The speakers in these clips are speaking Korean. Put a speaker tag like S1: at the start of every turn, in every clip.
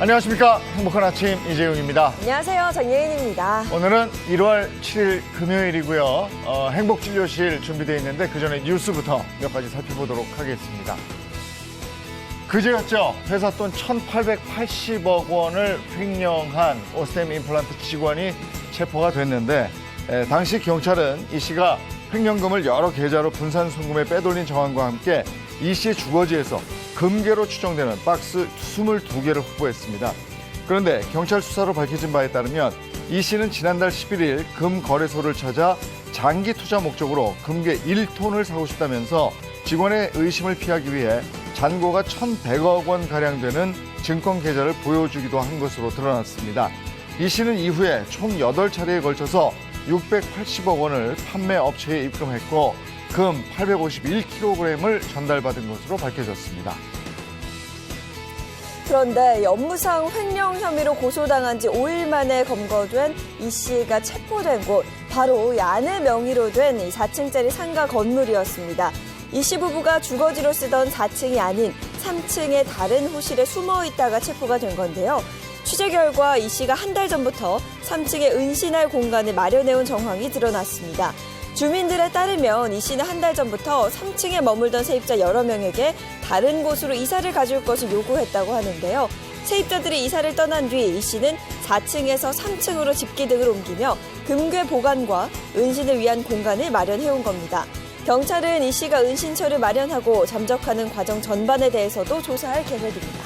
S1: 안녕하십니까. 행복한 아침 이재용입니다.
S2: 안녕하세요. 정예인입니다.
S1: 오늘은 1월 7일 금요일이고요. 행복진료실 준비되어 있는데 그 전에 뉴스부터 몇 가지 살펴보도록 하겠습니다. 그제였죠. 회사 돈 1,880억 원을 횡령한 오스템 임플란트 직원이 체포가 됐는데 당시 경찰은 이 씨가 횡령금을 여러 계좌로 분산 송금해 빼돌린 정황과 함께 이 씨의 주거지에서 금괴로 추정되는 박스 22개를 확보했습니다. 그런데 경찰 수사로 밝혀진 바에 따르면 이 씨는 지난달 11일 금 거래소를 찾아 장기 투자 목적으로 금괴 1톤을 사고 싶다면서 직원의 의심을 피하기 위해 잔고가 1,100억 원가량 되는 증권 계좌를 보여주기도 한 것으로 드러났습니다. 이 씨는 이후에 총 8차례에 걸쳐서 680억 원을 판매 업체에 입금했고 금 851kg을 전달받은 것으로 밝혀졌습니다.
S2: 그런데 업무상 횡령 혐의로 고소당한 지 5일 만에 검거된 이 씨가 체포된 곳, 바로 이 아내 명의로 된 4층짜리 상가 건물이었습니다. 이 씨 부부가 주거지로 쓰던 4층이 아닌 3층의 다른 호실에 숨어 있다가 체포가 된 건데요. 취재 결과 이 씨가 한 달 전부터 3층에 은신할 공간을 마련해온 정황이 드러났습니다. 주민들에 따르면 이 씨는 한 달 전부터 3층에 머물던 세입자 여러 명에게 다른 곳으로 이사를 가줄 것을 요구했다고 하는데요. 세입자들이 이사를 떠난 뒤 이 씨는 4층에서 3층으로 집기 등을 옮기며 금괴 보관과 은신을 위한 공간을 마련해온 겁니다. 경찰은 이 씨가 은신처를 마련하고 잠적하는 과정 전반에 대해서도 조사할 계획입니다.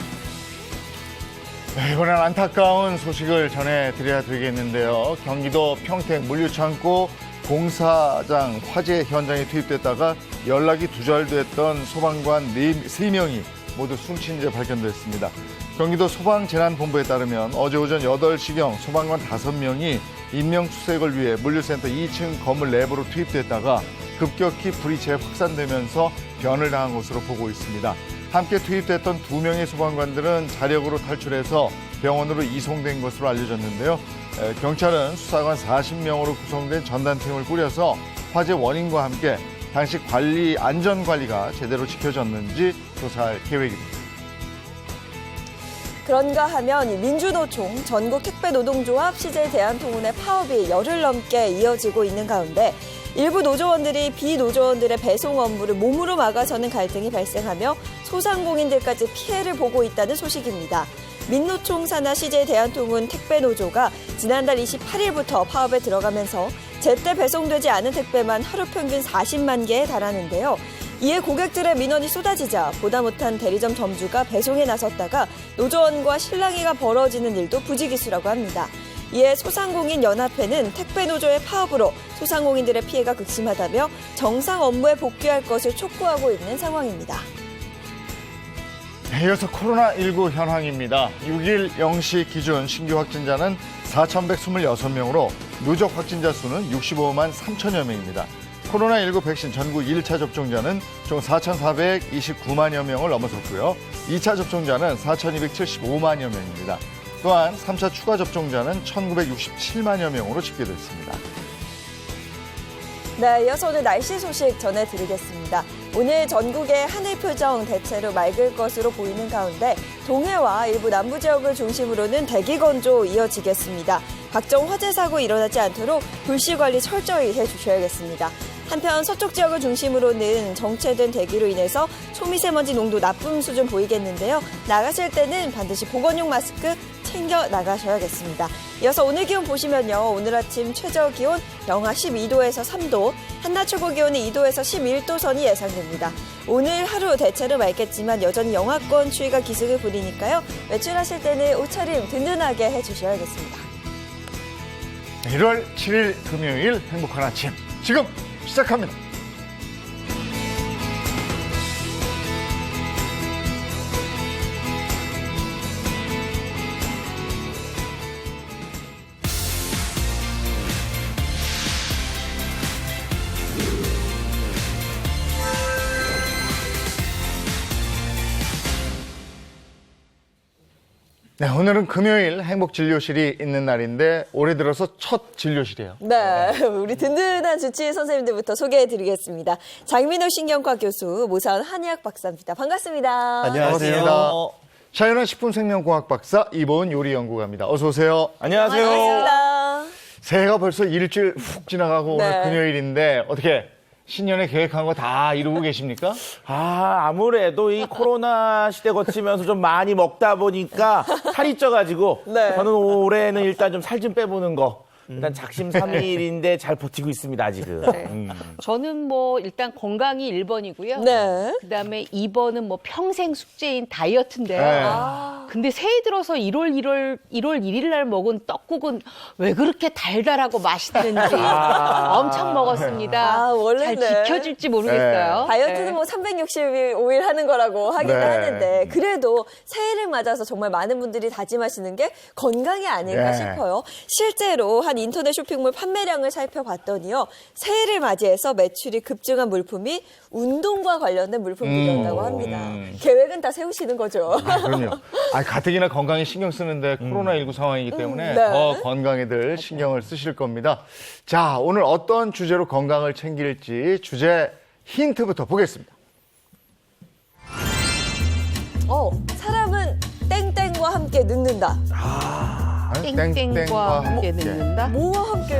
S1: 이번엔 안타까운 소식을 전해드려야 되겠는데요. 경기도 평택 물류창고 공사장 화재 현장에 투입됐다가 연락이 두절됐던 소방관 3명이 모두 숨진 채 발견됐습니다. 경기도 소방재난본부에 따르면 어제 오전 8시경 소방관 5명이 인명수색을 위해 물류센터 2층 건물 내부로 투입됐다가 급격히 불이 재확산되면서 변을 당한 것으로 보고 있습니다. 함께 투입됐던 2명의 소방관들은 자력으로 탈출해서 병원으로 이송된 것으로 알려졌는데요. 경찰은 수사관 40명으로 구성된 전담팀을 꾸려서 화재 원인과 함께 당시 안전관리가 제대로 지켜졌는지 조사할 계획입니다.
S2: 그런가 하면 민주노총, 전국택배노동조합, CJ대한통운의 파업이 열흘 넘게 이어지고 있는 가운데 일부 노조원들이 비노조원들의 배송 업무를 몸으로 막아서는 갈등이 발생하며 소상공인들까지 피해를 보고 있다는 소식입니다. 민노총 산하 CJ대한통운 택배노조가 지난달 28일부터 파업에 들어가면서 제때 배송되지 않은 택배만 하루 평균 40만 개에 달하는데요. 이에 고객들의 민원이 쏟아지자 보다 못한 대리점 점주가 배송에 나섰다가 노조원과 실랑이가 벌어지는 일도 부지기수라고 합니다. 이에 소상공인연합회는 택배노조의 파업으로 소상공인들의 피해가 극심하다며 정상 업무에 복귀할 것을 촉구하고 있는 상황입니다.
S1: 이어서 코로나19 현황입니다. 6일 0시 기준 신규 확진자는 4,126명으로 누적 확진자 수는 65만 3천여 명입니다. 코로나19 백신 전국 1차 접종자는 총 4,429만여 명을 넘어섰고요. 2차 접종자는 4,275만여 명입니다. 또한 3차 추가 접종자는 1,967만여 명으로 집계됐습니다.
S2: 네, 이어서 오늘 날씨 소식 전해드리겠습니다. 오늘 전국의 하늘 표정 대체로 맑을 것으로 보이는 가운데 동해와 일부 남부 지역을 중심으로는 대기 건조 이어지겠습니다. 각종 화재 사고 일어나지 않도록 불씨 관리 철저히 해주셔야겠습니다. 한편 서쪽 지역을 중심으로는 정체된 대기로 인해서 초미세먼지 농도 나쁨 수준 보이겠는데요. 나가실 때는 반드시 보건용 마스크 챙겨 나가셔야겠습니다. 이어서 오늘 기온 보시면요. 오늘 아침 최저 기온 영하 12도에서 3도, 한낮 최고 기온은 2도에서 11도 선이 예상됩니다. 오늘 하루 대체로 맑겠지만 여전히 영하권 추위가 기승을 부리니까요. 외출하실 때는 옷차림 든든하게 해주셔야겠습니다.
S1: 1월 7일 금요일 행복한 아침 지금 시작합니다. 네, 오늘은 금요일 행복진료실이 있는 날인데 올해 들어서 첫 진료실이에요.
S2: 네, 우리 든든한 주치의 선생님들부터 소개해드리겠습니다. 장민호 신경과 교수, 모사원 한의학 박사입니다. 반갑습니다.
S1: 반갑습니다. 자연한 식품생명공학 박사, 이보은 요리연구가입니다. 어서 오세요.
S3: 안녕하세요.
S2: 반갑습니다.
S1: 새해가 벌써 일주일 훅 지나가고
S2: 네.
S1: 오늘 금요일인데 어떻게 신년에 계획한 거 다 이루고 계십니까?
S3: 아무래도 이 코로나 시대 거치면서 좀 많이 먹다 보니까 살이 쪄가지고
S2: 네.
S3: 저는 올해는 일단 좀 살 좀 빼보는 거. 일단 작심삼일인데 잘 버티고 있습니다, 아직은.
S4: 저는 뭐 일단 건강이 1번이고요.
S2: 네.
S4: 그다음에 2번은 뭐 평생 숙제인 다이어트인데요.
S1: 네.
S4: 근데 새해 들어서 1월 1일 날 먹은 떡국은 왜 그렇게 달달하고 맛있는지 엄청 먹었습니다.
S2: 아,
S4: 잘
S2: 원래는
S4: 지켜질지 모르겠어요.
S2: 다이어트는
S4: 네.
S2: 뭐 365일 하는 거라고 하기는
S1: 네.
S2: 하는데 그래도 새해를 맞아서 정말 많은 분들이 다짐하시는 게 건강이 아닐까
S1: 네.
S2: 싶어요. 실제로 한 인터넷 쇼핑몰 판매량을 살펴봤더니요. 새해를 맞이해서 매출이 급증한 물품이 운동과 관련된 물품들이었다고 합니다. 계획은 다 세우시는 거죠.
S1: 그럼요. 가뜩이나 건강에 신경 쓰는데 코로나19 상황이기 때문에
S2: 네.
S1: 더 건강에들 신경을 쓰실 겁니다. 자, 오늘 어떤 주제로 건강을 챙길지 주제 힌트부터 보겠습니다.
S2: 사람은 땡땡과 함께 늙는다.
S4: 땡땡과 함께 늙는다.
S2: 뭐와 함께?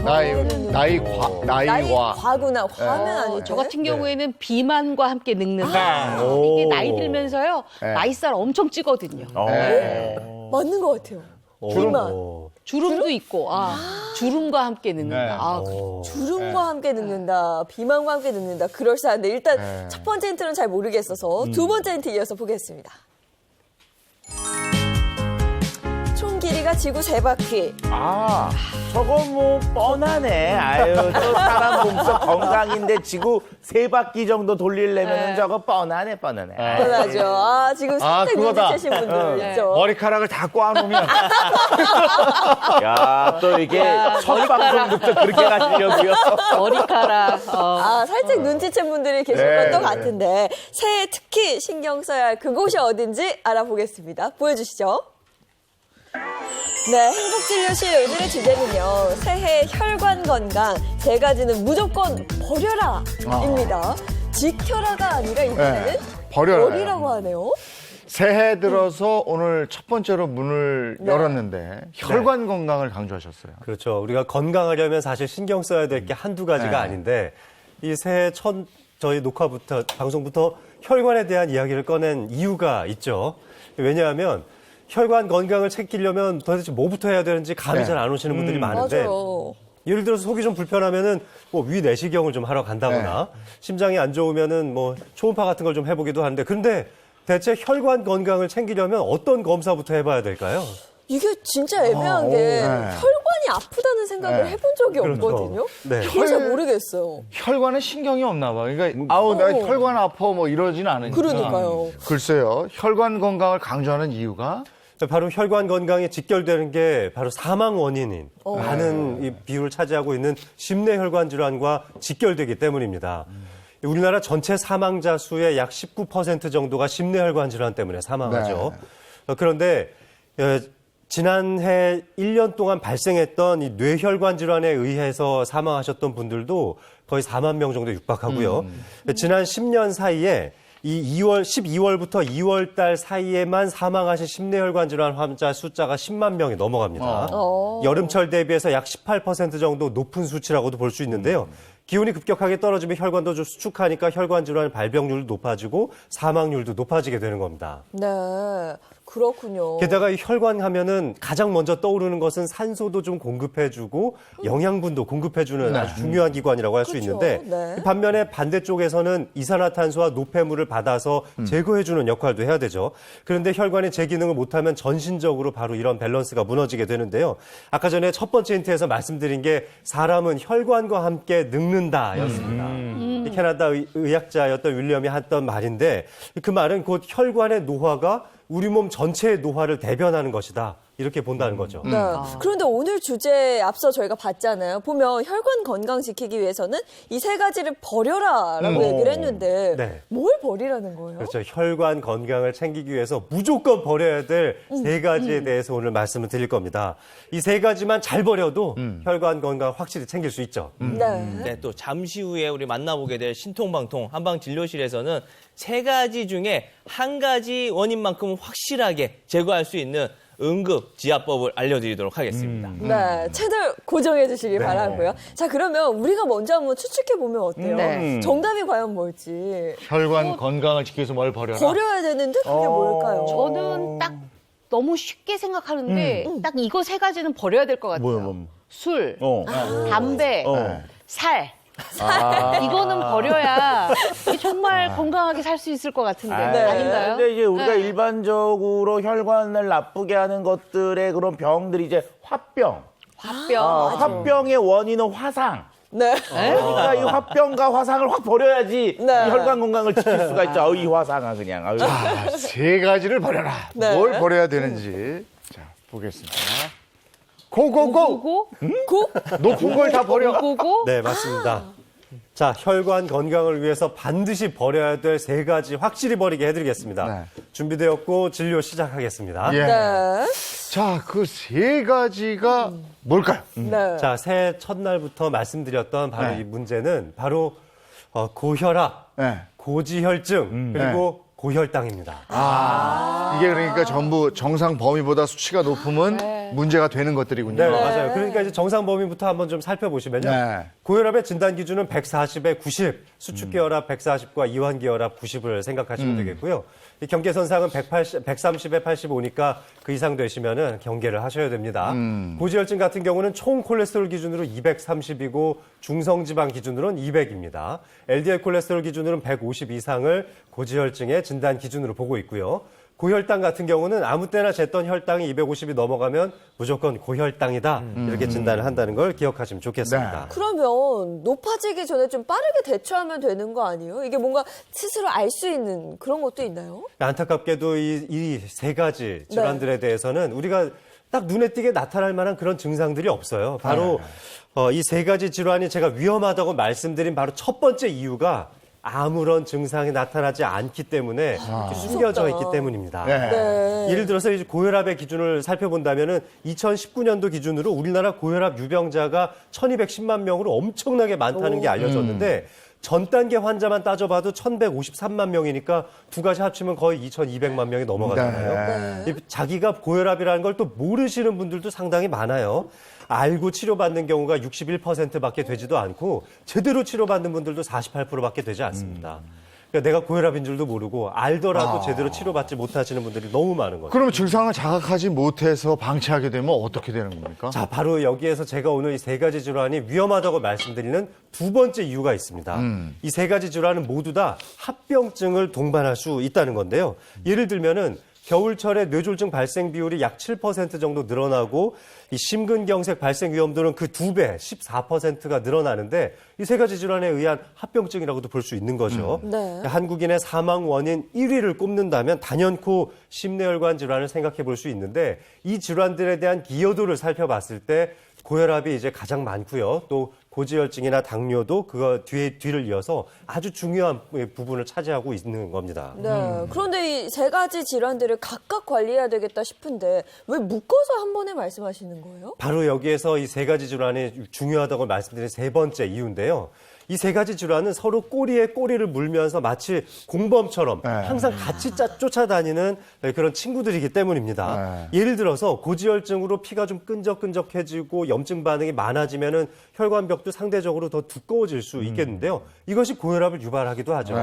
S1: 나이와.
S2: 과구나. 과는 아니죠.
S4: 저 같은 경우에는 비만과 함께 늙는다. 이게 나이 들면서요.
S1: 네.
S4: 나이살 엄청 찌거든요.
S1: 네.
S2: 맞는 것 같아요. 비만.
S4: 주름도 있고, 주름과 함께 늙는다.
S1: 네.
S2: 주름과 함께 늙는다. 비만과 함께 늙는다. 그럴싸한데 일단
S1: 네.
S2: 첫 번째 힌트는 잘 모르겠어서 두 번째 힌트 이어서 보겠습니다. 총 길이가 지구 3바퀴.
S3: 저거 뭐 뻔하네. 아유, 또 사람 몸속 건강인데 지구 3바퀴 정도 돌리려면 저거 뻔하네.
S2: 뻔하죠. 지금 살짝
S1: 그거다.
S2: 눈치채신 분들 있죠.
S1: 머리카락을 다 꽈놓으면
S3: 야, 또 이게 첫 방송부터 그렇게 가시려고요.
S4: 머리카락.
S2: 살짝 눈치챈 분들이 계실
S1: 네.
S2: 것도 같은데 새해 특히 신경 써야 할 그곳이 어딘지 알아보겠습니다. 보여주시죠. 네, 행복진료실 오늘의 주제는요. 새해 혈관 건강 3가지는 무조건 버려라입니다. 지켜라가 아니라 이번에는
S1: 네, 버려라.
S2: 버리라고 하네요.
S1: 새해 들어서 오늘 첫 번째로 문을 열었는데 혈관 건강을 강조하셨어요.
S5: 그렇죠. 우리가 건강하려면 사실 신경 써야 될 게 한두 가지가
S1: 네.
S5: 아닌데 이 새해 첫 저희 녹화부터 방송부터 혈관에 대한 이야기를 꺼낸 이유가 있죠. 왜냐하면 혈관 건강을 챙기려면 도대체 뭐부터 해야 되는지 감이
S1: 네.
S5: 잘 안 오시는 분들이 많은데
S2: 맞아요.
S5: 예를 들어서 속이 좀 불편하면은 뭐 위 내시경을 좀 하러 간다거나 심장이 안 좋으면은 뭐 초음파 같은 걸 좀 해보기도 하는데 그런데 대체 혈관 건강을 챙기려면 어떤 검사부터 해봐야 될까요?
S2: 이게 진짜 애매한 게
S1: 네.
S2: 혈관이 아프다는 생각을
S1: 네.
S2: 해본 적이
S5: 그렇죠.
S2: 없거든요.
S5: 네.
S2: 그걸 잘 모르겠어요.
S1: 혈관에 신경이 없나 봐. 그러니까 내가 혈관 아파 뭐 이러진 않으니까.
S2: 그러니까요.
S1: 글쎄요. 혈관 건강을 강조하는 이유가
S5: 바로 혈관 건강에 직결되는 게 바로 사망 원인인 많은 이 비율을 차지하고 있는 심내혈관 질환과 직결되기 때문입니다. 우리나라 전체 사망자 수의 약 19% 정도가 심내혈관 질환 때문에 사망하죠. 그런데 지난해 1년 동안 발생했던 이 뇌혈관 질환에 의해서 사망하셨던 분들도 거의 4만 명 정도 육박하고요. 지난 10년 사이에 이 12월부터 2월 달 사이에만 사망하신 심내혈관 질환 환자 숫자가 10만 명이 넘어갑니다. 여름철 대비해서 약 18% 정도 높은 수치라고도 볼 수 있는데요. 기온이 급격하게 떨어지면 혈관도 좀 수축하니까 혈관 질환 발병률도 높아지고 사망률도 높아지게 되는 겁니다.
S2: 네, 그렇군요.
S5: 게다가 이 혈관 하면은 가장 먼저 떠오르는 것은 산소도 좀 공급해주고 영양분도 공급해주는 아주 중요한 기관이라고 할 수
S2: 그렇죠.
S5: 있는데
S2: 네.
S5: 반면에 반대쪽에서는 이산화탄소와 노폐물을 받아서 제거해주는 역할도 해야 되죠. 그런데 혈관이 제 기능을 못하면 전신적으로 바로 이런 밸런스가 무너지게 되는데요. 아까 전에 첫 번째 힌트에서 말씀드린 게 사람은 혈관과 함께 늙는다였습니다. 이 캐나다 의학자였던 윌리엄이 했던 말인데 그 말은 곧 혈관의 노화가 우리 몸 전체의 노화를 대변하는 것이다. 이렇게 본다는 거죠.
S2: 네. 그런데 오늘 주제에 앞서 저희가 봤잖아요. 보면 혈관 건강 지키기 위해서는 이 세 가지를 버려라라고 얘기를 했는데
S5: 네.
S2: 뭘 버리라는 거예요?
S5: 그렇죠. 혈관 건강을 챙기기 위해서 무조건 버려야 될 세 가지에 대해서 오늘 말씀을 드릴 겁니다. 이 세 가지만 잘 버려도 혈관 건강 확실히 챙길 수 있죠.
S2: 네.
S6: 네, 또 잠시 후에 우리 만나보게 될 신통방통 한방진료실에서는 세 가지 중에 한 가지 원인만큼은 확실하게 제거할 수 있는 응급 지압법을 알려드리도록 하겠습니다.
S2: 네, 채널 고정해 주시기 바라고요. 자, 그러면 우리가 먼저 한번 추측해 보면 어때요?
S4: 네.
S2: 정답이 과연 뭘지.
S1: 혈관 건강을 지키기 위해서 뭘 버려라?
S2: 버려야 되는데 그게 뭘까요?
S4: 저는 딱 너무 쉽게 생각하는데 딱 이거 세 가지는 버려야 될 것 같아요.
S3: 뭐요?
S4: 술,
S3: 어.
S4: 담배,
S3: 어.
S4: 살. 이거는 버려야 정말 건강하게 살 수 있을 것 같은데
S2: 네.
S4: 아닌가요?
S3: 근데 이제 우리가
S4: 네.
S3: 일반적으로 혈관을 나쁘게 하는 것들의 그런 병들이 이제 화병.
S4: 화병.
S3: 화병의 원인은 화상.
S2: 네.
S3: 그러니까 이 화병과 화상을 확 버려야지
S2: 네.
S3: 이 혈관 건강을 지킬 수가 있죠. 이 화상아 그냥. 아유.
S1: 자, 세 가지를 버려라.
S2: 네.
S1: 뭘 버려야 되는지. 자, 보겠습니다. 고고고!
S4: 고고,
S1: 높은 걸 다 버려.
S4: 고고.
S5: 네, 맞습니다. 자, 혈관 건강을 위해서 반드시 버려야 될 세 가지 확실히 버리게 해드리겠습니다.
S1: 네.
S5: 준비되었고 진료 시작하겠습니다.
S1: 예.
S2: 네.
S1: 자, 그 세 가지가 뭘까요?
S2: 네.
S5: 자, 새해 첫날부터 말씀드렸던 바로
S1: 네.
S5: 이 문제는 바로 고혈압,
S1: 네.
S5: 고지혈증, 그리고 고혈당입니다.
S1: 이게 그러니까 전부 정상 범위보다 수치가 높으면 문제가 되는 것들이군요.
S5: 네, 맞아요. 그러니까 이제 정상 범위부터 한번 좀 살펴보시면요.
S1: 네.
S5: 고혈압의 진단 기준은 140에 90, 수축기혈압 140과 이완기혈압 90을 생각하시면 되겠고요. 이 경계선상은 130에 85니까 그 이상 되시면은 경계를 하셔야 됩니다. 고지혈증 같은 경우는 총 콜레스테롤 기준으로 230이고 중성지방 기준으로는 200입니다. LDL 콜레스테롤 기준으로는 150 이상을 고지혈증의 진단 기준으로 보고 있고요. 고혈당 같은 경우는 아무 때나 쟀던 혈당이 250이 넘어가면 무조건 고혈당이다. 이렇게 진단을 한다는 걸 기억하시면 좋겠습니다.
S2: 그러면 높아지기 전에 좀 빠르게 대처하면 되는 거 아니에요? 이게 뭔가 스스로 알 수 있는 그런 것도 있나요?
S5: 안타깝게도 이 세 가지 질환들에 대해서는 우리가 딱 눈에 띄게 나타날 만한 그런 증상들이 없어요. 바로 이 세 가지 질환이 제가 위험하다고 말씀드린 바로 첫 번째 이유가 아무런 증상이 나타나지 않기 때문에 이렇게 숨겨져 있기 때문입니다.
S1: 네.
S2: 네.
S5: 예를 들어서 이제 고혈압의 기준을 살펴본다면은 2019년도 기준으로 우리나라 고혈압 유병자가 1210만 명으로 엄청나게 많다는 게 알려졌는데 전 단계 환자만 따져봐도 1153만 명이니까 두 가지 합치면 거의 2200만 명이 넘어가잖아요. 이 자기가 고혈압이라는 걸 또 모르시는 분들도 상당히 많아요. 알고 치료받는 경우가 61%밖에 되지도 않고 제대로 치료받는 분들도 48%밖에 되지 않습니다. 그러니까 내가 고혈압인 줄도 모르고 알더라도 제대로 치료받지 못하시는 분들이 너무 많은 거죠.
S1: 그러면 증상을 자각하지 못해서 방치하게 되면 어떻게 되는 겁니까?
S5: 자, 바로 여기에서 제가 오늘 이 세 가지 질환이 위험하다고 말씀드리는 두 번째 이유가 있습니다. 이 세 가지 질환은 모두 다 합병증을 동반할 수 있다는 건데요. 예를 들면은 겨울철에 뇌졸중 발생 비율이 약 7% 정도 늘어나고 이 심근경색 발생 위험도는 그 2배, 14%가 늘어나는데 이 세 가지 질환에 의한 합병증이라고도 볼 수 있는 거죠.
S2: 네.
S5: 한국인의 사망 원인 1위를 꼽는다면 단연코 심뇌혈관 질환을 생각해 볼 수 있는데 이 질환들에 대한 기여도를 살펴봤을 때 고혈압이 이제 가장 많고요. 또 고지혈증이나 당뇨도 그거 뒤를 이어서 아주 중요한 부분을 차지하고 있는 겁니다.
S2: 네. 그런데 이 세 가지 질환들을 각각 관리해야 되겠다 싶은데 왜 묶어서 한 번에 말씀하시는 거예요?
S5: 바로 여기에서 이 세 가지 질환이 중요하다고 말씀드린 세 번째 이유인데요. 이 세 가지 질환은 서로 꼬리에 꼬리를 물면서 마치 공범처럼 항상 같이 쫓아다니는 그런 친구들이기 때문입니다. 예를 들어서 고지혈증으로 피가 좀 끈적끈적해지고 염증 반응이 많아지면은 혈관벽도 상대적으로 더 두꺼워질 수 있겠는데요. 이것이 고혈압을 유발하기도 하죠.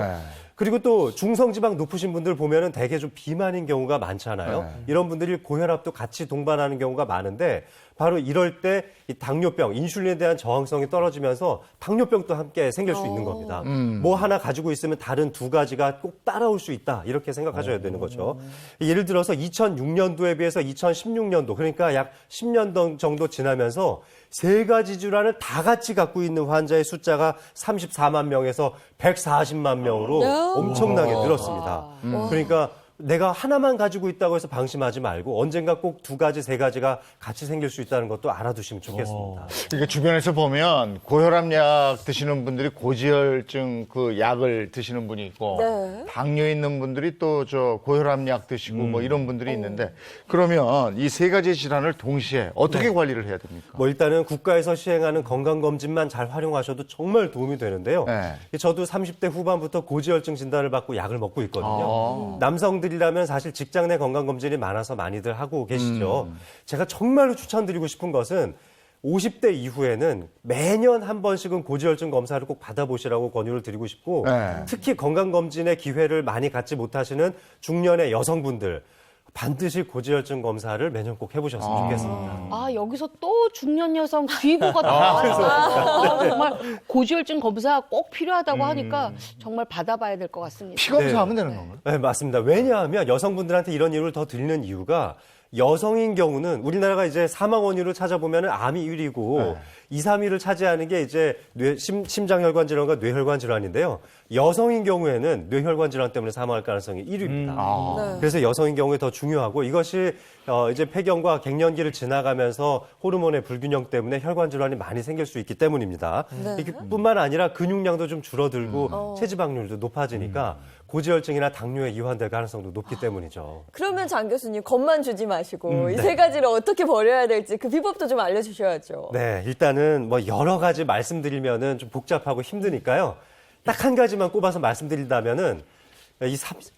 S5: 그리고 또 중성지방 높으신 분들 보면은 대개 좀 비만인 경우가 많잖아요. 이런 분들이 고혈압도 같이 동반하는 경우가 많은데 바로 이럴 때 이 당뇨병, 인슐린에 대한 저항성이 떨어지면서 당뇨병도 함께 생길 수 있는 겁니다. 뭐 하나 가지고 있으면 다른 두 가지가 꼭 따라올 수 있다. 이렇게 생각하셔야 되는 거죠. 예를 들어서 2006년도에 비해서 2016년도, 그러니까 약 10년 정도 지나면서 세 가지 질환을 다 같이 갖고 있는 환자의 숫자가 34만 명에서 140만 명으로 엄청나게 늘었습니다. 그러니까 내가 하나만 가지고 있다고 해서 방심하지 말고 언젠가 꼭 2가지, 3가지가 같이 생길 수 있다는 것도 알아두시면 좋겠습니다.
S1: 이게 주변에서 보면 고혈압 약 드시는 분들이 고지혈증 그 약을 드시는 분이 있고
S2: 네.
S1: 당뇨 있는 분들이 또 저 고혈압 약 드시고 뭐 이런 분들이 있는데 그러면 이 3가지 질환을 동시에 어떻게 관리를 해야 됩니까?
S5: 뭐 일단은 국가에서 시행하는 건강검진만 잘 활용하셔도 정말 도움이 되는데요.
S1: 네.
S5: 저도 30대 후반부터 고지혈증 진단을 받고 약을 먹고 있거든요. 남성들이라면 사실 직장 내 건강검진이 많아서 많이들 하고 계시죠. 제가 정말로 추천드리고 싶은 것은 50대 이후에는 매년 한 번씩은 고지혈증 검사를 꼭 받아보시라고 권유를 드리고 싶고
S1: 네.
S5: 특히 건강검진의 기회를 많이 갖지 못하시는 중년의 여성분들 반드시 고지혈증 검사를 매년 꼭 해보셨으면 좋겠습니다.
S4: 아, 여기서 또 중년 여성 귀부가 나와요. 정말 고지혈증 검사 꼭 필요하다고 하니까 정말 받아봐야 될 것 같습니다.
S1: 피 검사하면 되는 건가요?
S5: 네, 맞습니다. 왜냐하면 여성분들한테 이런 이유를 더 드리는 이유가 여성인 경우는 우리나라가 이제 사망 원인으로 찾아보면 암이 1위고 2, 3위를 차지하는 게 이제 심장혈관 질환과 뇌혈관 질환인데요. 여성인 경우에는 뇌혈관 질환 때문에 사망할 가능성이 1위입니다. 그래서 여성인 경우에 더 중요하고 이것이 이제 폐경과 갱년기를 지나가면서 호르몬의 불균형 때문에 혈관 질환이 많이 생길 수 있기 때문입니다. 뿐만 아니라 근육량도 좀 줄어들고 체지방률도 높아지니까 고지혈증이나 당뇨에 이환될 가능성도 높기 때문이죠.
S2: 그러면 장 교수님 겁만 주지 마시고 이 3가지를 어떻게 버려야 될지 그 비법도 좀 알려주셔야죠.
S5: 네, 일단은 뭐 여러 가지 말씀드리면은 좀 복잡하고 힘드니까요. 딱 한 가지만 꼽아서 말씀드린다면은 이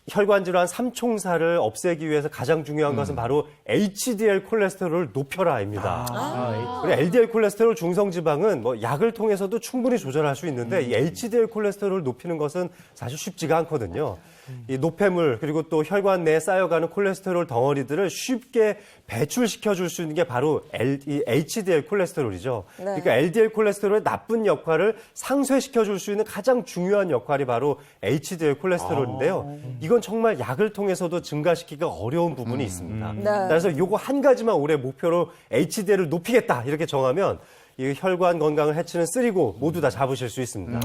S5: 혈관 질환 3총사를 없애기 위해서 가장 중요한 것은 바로 HDL 콜레스테롤을 높여라입니다. 우리 LDL 콜레스테롤 중성지방은 뭐 약을 통해서도 충분히 조절할 수 있는데 이 HDL 콜레스테롤을 높이는 것은 사실 쉽지가 않거든요. 이 노폐물 그리고 또 혈관 내에 쌓여가는 콜레스테롤 덩어리들을 쉽게 배출시켜 줄 수 있는 게 바로 이 HDL 콜레스테롤이죠.
S2: 네.
S5: 그러니까 LDL 콜레스테롤의 나쁜 역할을 상쇄시켜 줄 수 있는 가장 중요한 역할이 바로 HDL 콜레스테롤인데요. 이건 정말 약을 통해서도 증가시키기가 어려운 부분이 있습니다.
S2: 네.
S5: 그래서 요거 한 가지만 올해 목표로 HDL을 높이겠다 이렇게 정하면 이 혈관 건강을 해치는 3고 모두 다 잡으실 수 있습니다.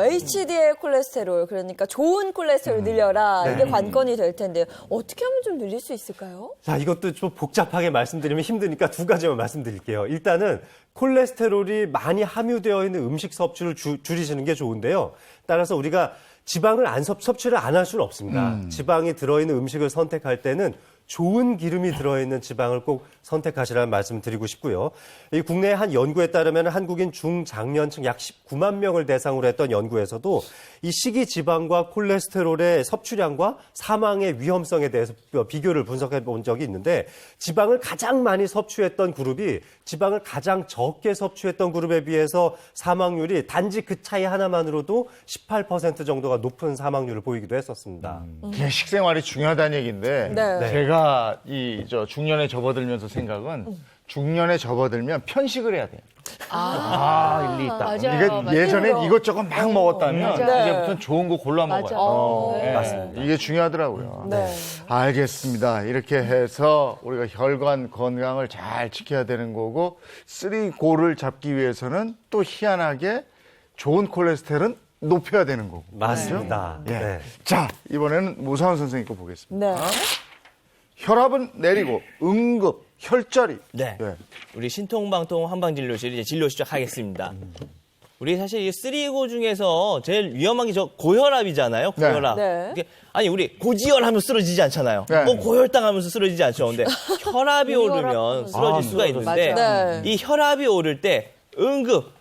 S2: HDL 콜레스테롤 그러니까 좋은 콜레스테롤 늘려라 이게 관건이 될 텐데요. 어떻게 하면 좀 늘릴 수 있을까요?
S5: 자, 이것도 좀 복잡하게 말씀드리면 힘드니까 2가지만 말씀드릴게요. 일단은 콜레스테롤이 많이 함유되어 있는 음식 섭취를 줄이시는 게 좋은데요. 따라서 우리가 지방을 섭취를 안 할 수는 없습니다. 지방이 들어있는 음식을 선택할 때는 좋은 기름이 들어있는 지방을 꼭 선택하시라는 말씀을 드리고 싶고요. 이 국내 한 연구에 따르면 한국인 중장년층 약 19만 명을 대상으로 했던 연구에서도 이 식이 지방과 콜레스테롤의 섭취량과 사망의 위험성에 대해서 비교를 분석해 본 적이 있는데 지방을 가장 많이 섭취했던 그룹이 지방을 가장 적게 섭취했던 그룹에 비해서 사망률이 단지 그 차이 하나만으로도 18% 정도가 높은 사망률을 보이기도 했었습니다.
S1: 이게 식생활이 중요하다는 얘기인데
S2: 네.
S1: 제가 이 중년에 접어들면서 생각은 중년에 접어들면 편식을 해야 돼요.
S3: 일리 있다.
S4: 맞아요.
S1: 이게
S4: 맞아요.
S1: 예전에 이것저것 막 먹었다면
S4: 맞아요.
S1: 이제부터는 좋은 거 골라 먹어요.
S4: 맞아요.
S1: 맞습니다. 이게 중요하더라고요.
S2: 네.
S1: 알겠습니다. 이렇게 해서 우리가 혈관 건강을 잘 지켜야 되는 거고 3고를 잡기 위해서는 또 희한하게 좋은 콜레스테롤은 높여야 되는 거고.
S5: 맞습니다.
S1: 예.
S5: 네.
S1: 자, 이번에는 무사원 선생님 거 보겠습니다.
S2: 네.
S1: 혈압은 내리고 응급 혈자리.
S6: 네. 우리 신통방통 한방진료실 이제 진료 시작하겠습니다. 우리 사실 이 3고 중에서 제일 위험한 게 저 고혈압이잖아요. 고혈압.
S2: 네.
S6: 이게 아니 우리 고지혈 하면 쓰러지지 않잖아요.
S1: 네.
S6: 고혈당 하면서 쓰러지지 않죠. 근데 혈압이 오르면 쓰러질 수가 있는데
S2: 맞아요.
S6: 이 혈압이 오를 때 응급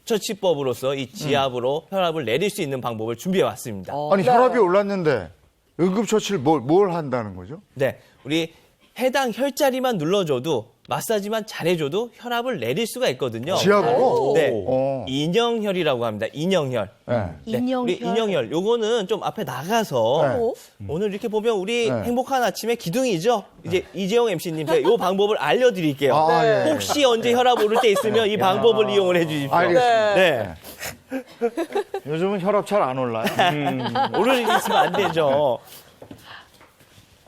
S6: 처치법으로서 이 지압으로 혈압을 내릴 수 있는 방법을 준비해 왔습니다.
S1: 아니
S2: 네.
S1: 혈압이 올랐는데 응급처치를 뭘 한다는 거죠?
S6: 네, 우리 해당 혈자리만 눌러줘도 마사지만 잘해줘도 혈압을 내릴 수가 있거든요.
S1: 지압으로?
S6: 네,
S1: 오.
S6: 인형혈이라고 합니다. 인형혈.
S1: 네.
S6: 네,
S4: 인형혈.
S6: 우리 인형혈. 요거는 좀 앞에 나가서
S1: 네.
S6: 오늘 이렇게 보면 우리
S1: 네.
S6: 행복한 아침의 기둥이죠. 이제 이재용 MC님 제가 요 방법을 알려드릴게요.
S1: 아, 예.
S6: 혹시 언제 혈압 오를 때 있으면 이 방법을 이용을 해주십시오.
S1: 알겠습니다.
S6: 네,
S1: 요즘은 혈압 잘 안 올라요.
S6: 오를 일이 있으면 안 되죠.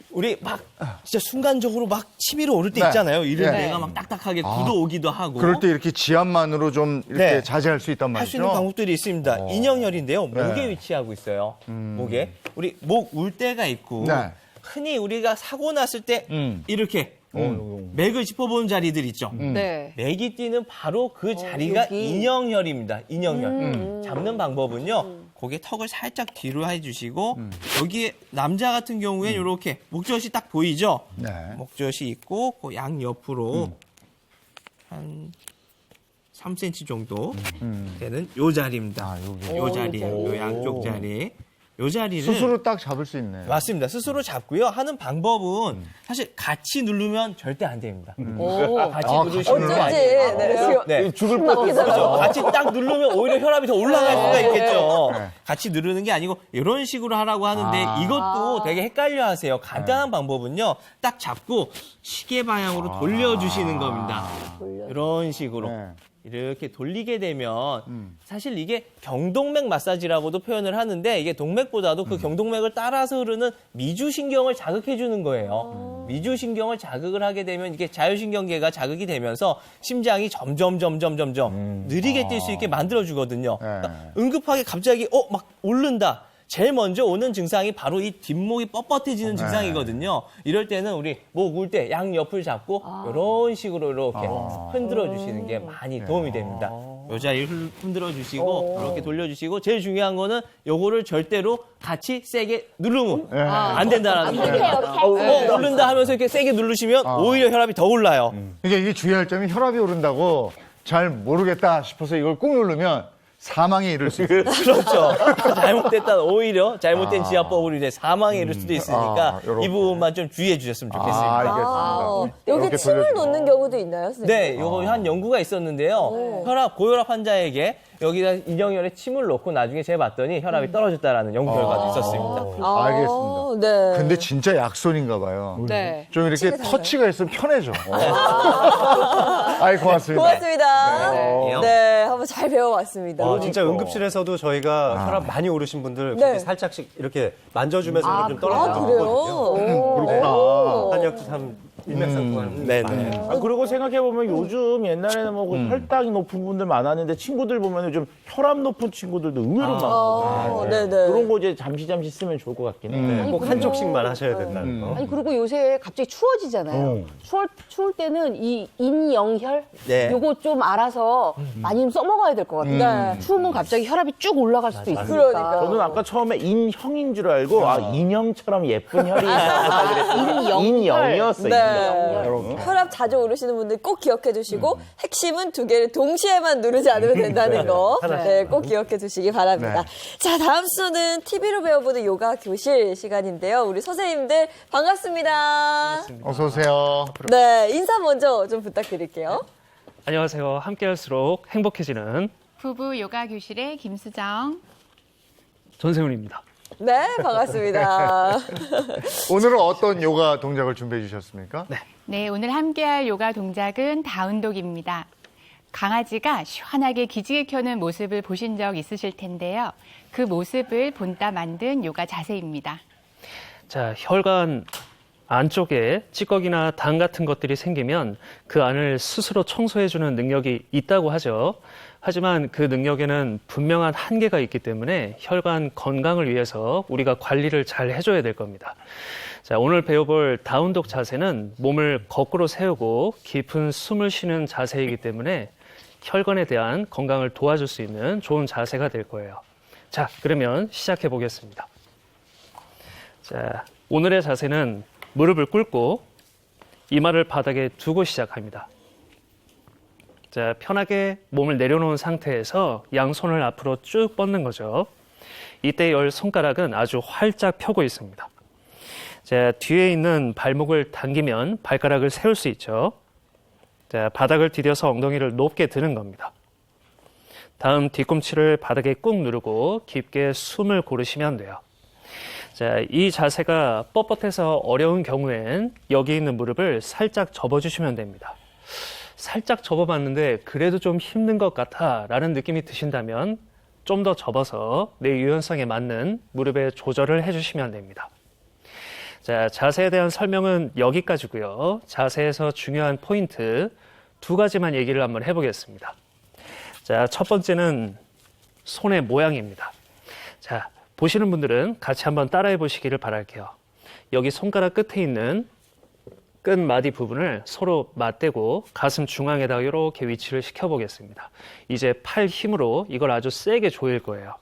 S6: 우리 막 진짜 순간적으로 막 치밀어 오를 때
S1: 네.
S6: 있잖아요. 이런
S1: 네.
S6: 데가 막 딱딱하게 굳어 오기도 하고.
S1: 그럴 때 이렇게 지압만으로 좀 이렇게
S6: 네.
S1: 자제할 수 있단
S6: 할 수
S1: 말이죠.
S6: 있는 방법들이 있습니다. 인형혈인데요. 목에
S1: 네.
S6: 위치하고 있어요. 목에. 우리 목 울 때가 있고
S1: 네.
S6: 흔히 우리가 사고 났을 때 이렇게 맥을 짚어보는 자리들 있죠.
S4: 네.
S6: 맥이 뛰는 바로 그 자리가
S4: 여기.
S6: 인형혈입니다. 인형혈. 잡는 방법은요. 고개 턱을 살짝 뒤로 해주시고 여기에 남자 같은 경우에 이렇게 목젖이 딱 보이죠?
S1: 네.
S6: 목젖이 있고 그 양 옆으로 한 3cm 정도 되는 요 자리입니다.
S1: 아, 여기.
S6: 요 자리예요. 요 양쪽 자리. 요 자리를
S1: 스스로 딱 잡을 수 있네.
S6: 맞습니다. 스스로 잡고요. 하는 방법은 사실 같이 누르면 절대 안 됩니다. 같이 누르시면 안
S2: 어쩐지
S6: 돼요.
S2: 네.
S6: 네.
S3: 죽을 뻔했어.
S6: 그렇죠. 같이 딱 누르면 오히려 혈압이 더 올라갈 수가 있겠죠.
S1: 네.
S6: 같이 누르는 게 아니고 이런 식으로 하라고 하는데 이것도 되게 헷갈려 하세요. 간단한 방법은요. 딱 잡고 시계 방향으로 돌려주시는 겁니다. 이런 식으로.
S1: 네.
S6: 이렇게 돌리게 되면 사실 이게 경동맥 마사지라고도 표현을 하는데 이게 동맥보다도 그 경동맥을 따라서 흐르는 미주신경을 자극해 주는 거예요. 미주신경을 자극을 하게 되면 이게 자율신경계가 자극이 되면서 심장이 점점 느리게 뛸 수 있게 만들어 주거든요. 그러니까 응급하게 갑자기 막 오른다. 제일 먼저 오는 증상이 바로 이 뒷목이 뻣뻣해지는 증상이거든요. 이럴 때는 우리 목 울 때 양 옆을 잡고 이런 식으로 이렇게 흔들어 주시는 게 많이 도움이 됩니다. 요 자리를 흔들어 주시고 이렇게 돌려주시고 제일 중요한 거는 요거를 절대로 같이 세게 누르면 안 된다라는 거예요. 오른다 하면서 이렇게 세게 누르시면 오히려 혈압이 더 올라요.
S1: 그러니까 이게 주의할 점이 혈압이 오른다고 잘 모르겠다 싶어서 이걸 꾹 누르면 사망에 이를 수 있어요.
S6: 그렇죠. 잘못됐다 오히려 잘못된 지압법으로 이제 사망에 이를 수도 있으니까
S1: 요렇게.
S6: 이 부분만 좀 주의해 주셨으면 좋겠습니다.
S1: 알겠습니다.
S2: 여기
S1: 이렇게
S2: 침을
S1: 돌려주고.
S2: 놓는 경우도 있나요, 선생님?
S6: 네, 요거 한 연구가 있었는데요. 고혈압 환자에게 여기다 인형혈에 침을 놓고 나중에 재봤더니 혈압이 떨어졌다라는 연구 결과도 있었습니다.
S1: 알겠습니다.
S2: 네.
S1: 근데 진짜 약손인가 봐요.
S4: 네.
S1: 좀 이렇게 터치가 있으면 편해져. 아이, 고맙습니다.
S2: 고맙습니다.
S6: 네.
S2: 네, 한번 잘 배워왔습니다.
S5: 진짜 응급실에서도 저희가 혈압 많이 오르신 분들
S2: 네.
S5: 그렇게 살짝씩 이렇게 만져주면서 좀 떨어지는
S2: 그래요?
S5: 거거든요.
S1: 그렇구나.
S5: 한약도 참 일맥상통하는.
S6: 네.
S3: 그리고 생각해보면 요즘 옛날에는 뭐 혈당이 높은 분들 많았는데 친구들 보면 좀 혈압 높은 친구들도 의외로 많고.
S2: 네네.
S3: 그런 거 이제 잠시 쓰면 좋을 것 같긴 해.
S5: 꼭 한쪽씩만 하셔야 된다는 거.
S4: 아니 그리고 요새 갑자기 추워지잖아요. 추울 때는 이 인영혈
S6: 네.
S4: 요거 좀 알아서 많이 좀 써먹어야 될 것 같아요.
S2: 네.
S4: 추우면 갑자기 혈압이 쭉 올라갈 수도 있으니까.
S2: 그러니까.
S3: 저는 아까 처음에 인형인 줄 알고 인형처럼 예쁜 혈이 있다 그랬어요. 인형이었어요.
S2: 네.
S3: 인형.
S2: 혈압 자주 오르시는 분들 꼭 기억해 두시고 핵심은 두 개를 동시에만 누르지 않으면 된다는 거. 네, 꼭 기억해 두시기 바랍니다. 자, 다음 순서는 TV로 배워보는 요가 교실 시간인데요. 우리 선생님들 반갑습니다.
S1: 어서 오세요.
S2: 네, 인사 먼저 좀 부탁드릴게요.
S7: 안녕하세요. 함께할수록 행복해지는
S8: 부부 요가 교실의 김수정.
S7: 전세훈입니다.
S2: 네, 반갑습니다.
S1: 오늘은 어떤 요가 동작을 준비해 주셨습니까?
S8: 네, 오늘 함께할 요가 동작은 다운독입니다. 강아지가 시원하게 기지개 켜는 모습을 보신 적 있으실 텐데요. 그 모습을 본따 만든 요가 자세입니다.
S7: 자, 혈관 안쪽에 찌꺼기나 당 같은 것들이 생기면 그 안을 스스로 청소해주는 능력이 있다고 하죠. 하지만 그 능력에는 분명한 한계가 있기 때문에 혈관 건강을 위해서 우리가 관리를 잘 해줘야 될 겁니다. 자, 오늘 배워볼 다운독 자세는 몸을 거꾸로 세우고 깊은 숨을 쉬는 자세이기 때문에 혈관에 대한 건강을 도와줄 수 있는 좋은 자세가 될 거예요. 자, 그러면 시작해 보겠습니다. 자, 오늘의 자세는 무릎을 꿇고 이마를 바닥에 두고 시작합니다. 자, 편하게 몸을 내려놓은 상태에서 양손을 앞으로 쭉 뻗는 거죠. 이때 열 손가락은 아주 활짝 펴고 있습니다. 자, 뒤에 있는 발목을 당기면 발가락을 세울 수 있죠. 자, 바닥을 디뎌서 엉덩이를 높게 드는 겁니다. 다음 뒤꿈치를 바닥에 꾹 누르고 깊게 숨을 고르시면 돼요. 자, 이 자세가 뻣뻣해서 어려운 경우엔 여기 있는 무릎을 살짝 접어주시면 됩니다. 살짝 접어봤는데 그래도 좀 힘든 것 같아 라는 느낌이 드신다면 좀 더 접어서 내 유연성에 맞는 무릎의 조절을 해주시면 됩니다. 자, 자세에 대한 설명은 여기까지고요. 자세에서 중요한 포인트 두 가지만 얘기를 한번 해보겠습니다. 자, 첫 번째는 손의 모양입니다. 자, 보시는 분들은 같이 한번 따라해 보시기를 바랄게요. 여기 손가락 끝에 있는 끝마디 부분을 서로 맞대고 가슴 중앙에다 이렇게 위치를 시켜보겠습니다. 이제 팔 힘으로 이걸 아주 세게 조일 거예요.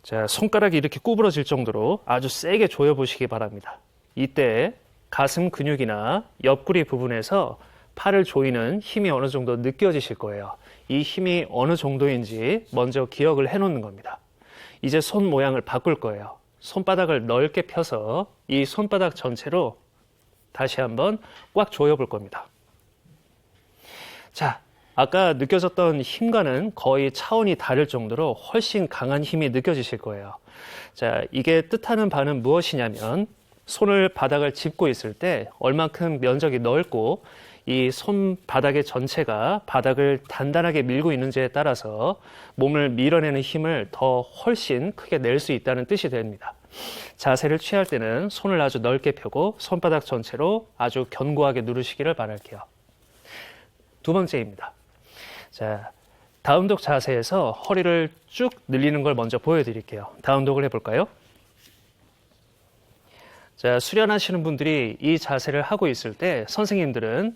S7: 자, 손가락이 이렇게 구부러질 정도로 아주 세게 조여보시기 바랍니다. 이때 가슴 근육이나 옆구리 부분에서 팔을 조이는 힘이 어느 정도 느껴지실 거예요. 이 힘이 어느 정도인지 먼저 기억을 해놓는 겁니다. 이제 손 모양을 바꿀 거예요. 손바닥을 넓게 펴서 이 손바닥 전체로 다시 한번 꽉 조여볼 겁니다. 자, 아까 느껴졌던 힘과는 거의 차원이 다를 정도로 훨씬 강한 힘이 느껴지실 거예요. 자, 이게 뜻하는 바는 무엇이냐면 손을 바닥을 짚고 있을 때 얼만큼 면적이 넓고 이 손바닥의 전체가 바닥을 단단하게 밀고 있는지에 따라서 몸을 밀어내는 힘을 더 훨씬 크게 낼 수 있다는 뜻이 됩니다. 자세를 취할 때는 손을 아주 넓게 펴고 손바닥 전체로 아주 견고하게 누르시기를 바랄게요. 두 번째입니다. 자, 다운독 자세에서 허리를 쭉 늘리는 걸 먼저 보여드릴게요. 다운독을 해볼까요? 자, 수련하시는 분들이 이 자세를 하고 있을 때 선생님들은